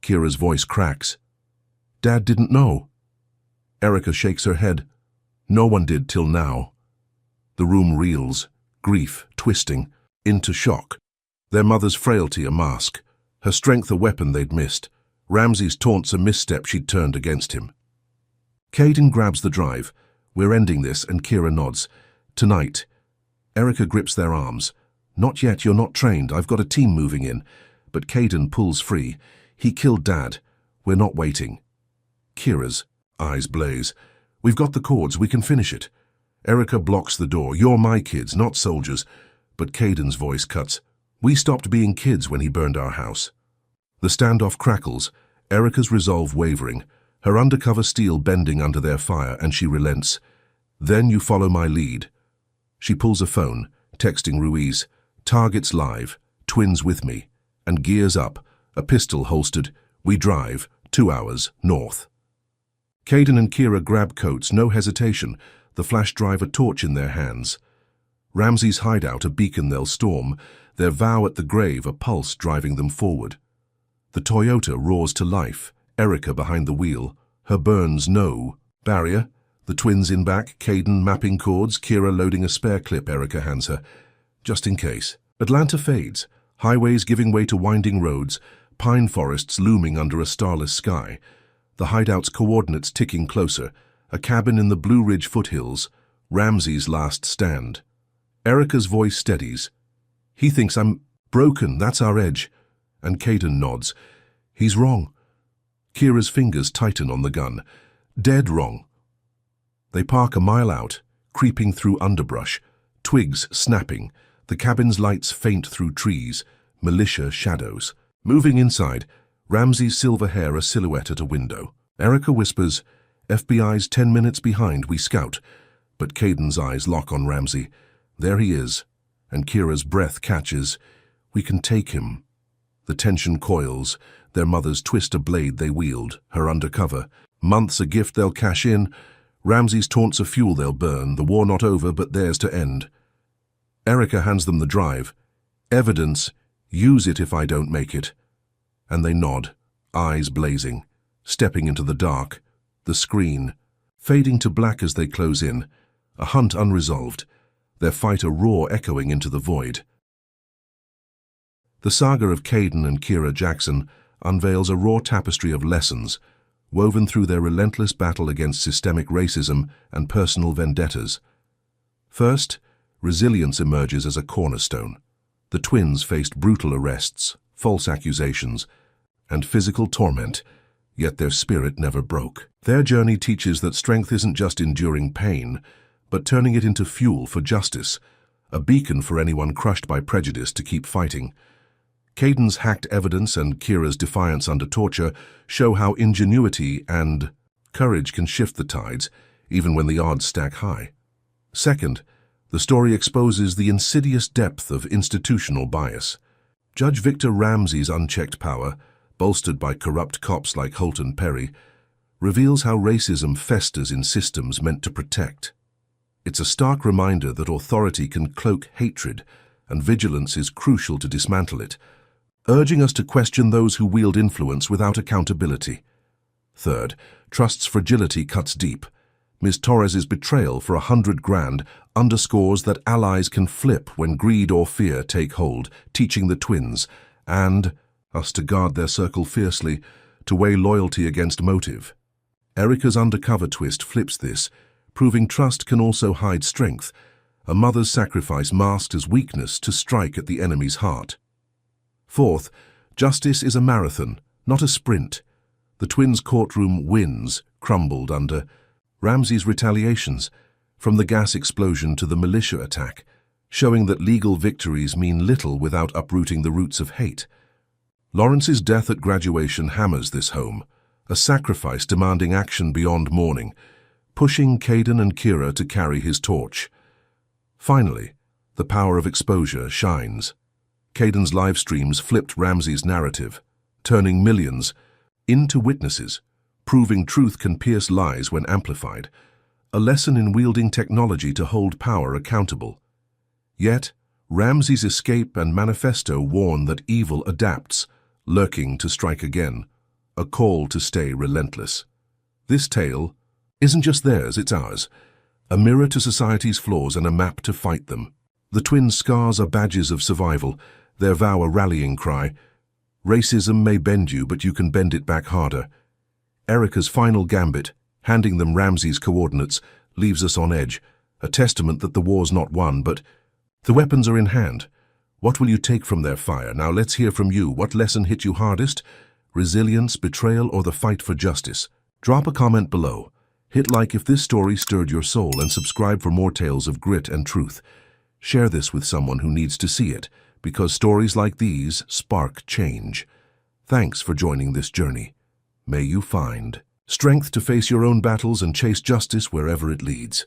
Kira's voice cracks. "Dad didn't know." Erica shakes her head. "No one did till now." The room reels, grief twisting, into shock. Their mother's frailty a mask, her strength a weapon they'd missed. Ramsey's taunts a misstep she'd turned against him. Caden grabs the drive. "We're ending this," and Kira nods. "Tonight." Erica grips their arms. "Not yet, you're not trained. I've got a team moving in." But Caden pulls free. "He killed Dad. We're not waiting." Kira's eyes blaze. "We've got the cords, we can finish it." Erica blocks the door. "You're my kids, not soldiers." But Caden's voice cuts. "We stopped being kids when he burned our house." The standoff crackles, Erica's resolve wavering, her undercover steel bending under their fire, and she relents. "Then you follow my lead." She pulls a phone, texting Ruiz, "Targets live, twins with me," and gears up, a pistol holstered. "We drive, 2 hours, north." Caden and Kira grab coats, no hesitation, the flash drive a torch in their hands. Ramsey's hideout a beacon they'll storm, their vow at the grave a pulse driving them forward. The Toyota roars to life, Erica behind the wheel, her burns no barrier. The twins in back, Caden mapping chords, Kira loading a spare clip Erica hands her. Just in case. Atlanta fades, highways giving way to winding roads, pine forests looming under a starless sky. The hideout's coordinates ticking closer, a cabin in the Blue Ridge foothills, Ramsey's last stand. Erica's voice steadies. "He thinks I'm broken, that's our edge." And Caden nods. "He's wrong." Kira's fingers tighten on the gun. "Dead wrong." They park a mile out, creeping through underbrush, twigs snapping, the cabin's lights faint through trees, militia shadows. Moving inside, Ramsey's silver hair a silhouette at a window. Erica whispers, "FBI's 10 minutes behind, we scout." But Caden's eyes lock on Ramsey. There he is, and Kira's breath catches. "We can take him." The tension coils, their mothers twist a blade they wield, her undercover. Months a gift they'll cash in, Ramsey's taunts a fuel they'll burn, the war not over but theirs to end. Erica hands them the drive. "Evidence, use it if I don't make it." And they nod, eyes blazing, stepping into the dark, the screen, fading to black as they close in, a hunt unresolved, their fight a roar echoing into the void. The saga of Caden and Kira Jackson unveils a raw tapestry of lessons, woven through their relentless battle against systemic racism and personal vendettas. First, resilience emerges as a cornerstone. The twins faced brutal arrests, false accusations, and physical torment, yet their spirit never broke. Their journey teaches that strength isn't just enduring pain, but turning it into fuel for justice, a beacon for anyone crushed by prejudice to keep fighting. Caden's hacked evidence and Kira's defiance under torture show how ingenuity and courage can shift the tides, even when the odds stack high. Second, the story exposes the insidious depth of institutional bias. Judge Victor Ramsey's unchecked power, bolstered by corrupt cops like Holt and Perry, reveals how racism festers in systems meant to protect. It's a stark reminder that authority can cloak hatred, and vigilance is crucial to dismantle it, urging us to question those who wield influence without accountability. Third, trust's fragility cuts deep. Ms. Torres's betrayal for $100,000 underscores that allies can flip when greed or fear take hold, teaching the twins, and us to guard their circle fiercely, to weigh loyalty against motive. Erica's undercover twist flips this, proving trust can also hide strength, a mother's sacrifice masked as weakness to strike at the enemy's heart. Fourth, justice is a marathon, not a sprint. The twins' courtroom wins crumbled under Ramsey's retaliations, from the gas explosion to the militia attack, showing that legal victories mean little without uprooting the roots of hate. Lawrence's death at graduation hammers this home, a sacrifice demanding action beyond mourning, pushing Caden and Kira to carry his torch. Finally, the power of exposure shines. Caden's live streams flipped Ramsey's narrative, turning millions into witnesses, proving truth can pierce lies when amplified, a lesson in wielding technology to hold power accountable. Yet, Ramsey's escape and manifesto warn that evil adapts, lurking to strike again, a call to stay relentless. This tale isn't just theirs, it's ours, a mirror to society's flaws and a map to fight them. The twins' scars are badges of survival, their vow a rallying cry. Racism may bend you, but you can bend it back harder. Erica's final gambit, handing them Ramsey's coordinates, leaves us on edge, a testament that the war's not won, but the weapons are in hand. What will you take from their fire? Now let's hear from you. What lesson hit you hardest? Resilience, betrayal, or the fight for justice? Drop a comment below. Hit like if this story stirred your soul, and subscribe for more tales of grit and truth. Share this with someone who needs to see it, because stories like these spark change. Thanks for joining this journey. May you find strength to face your own battles and chase justice wherever it leads.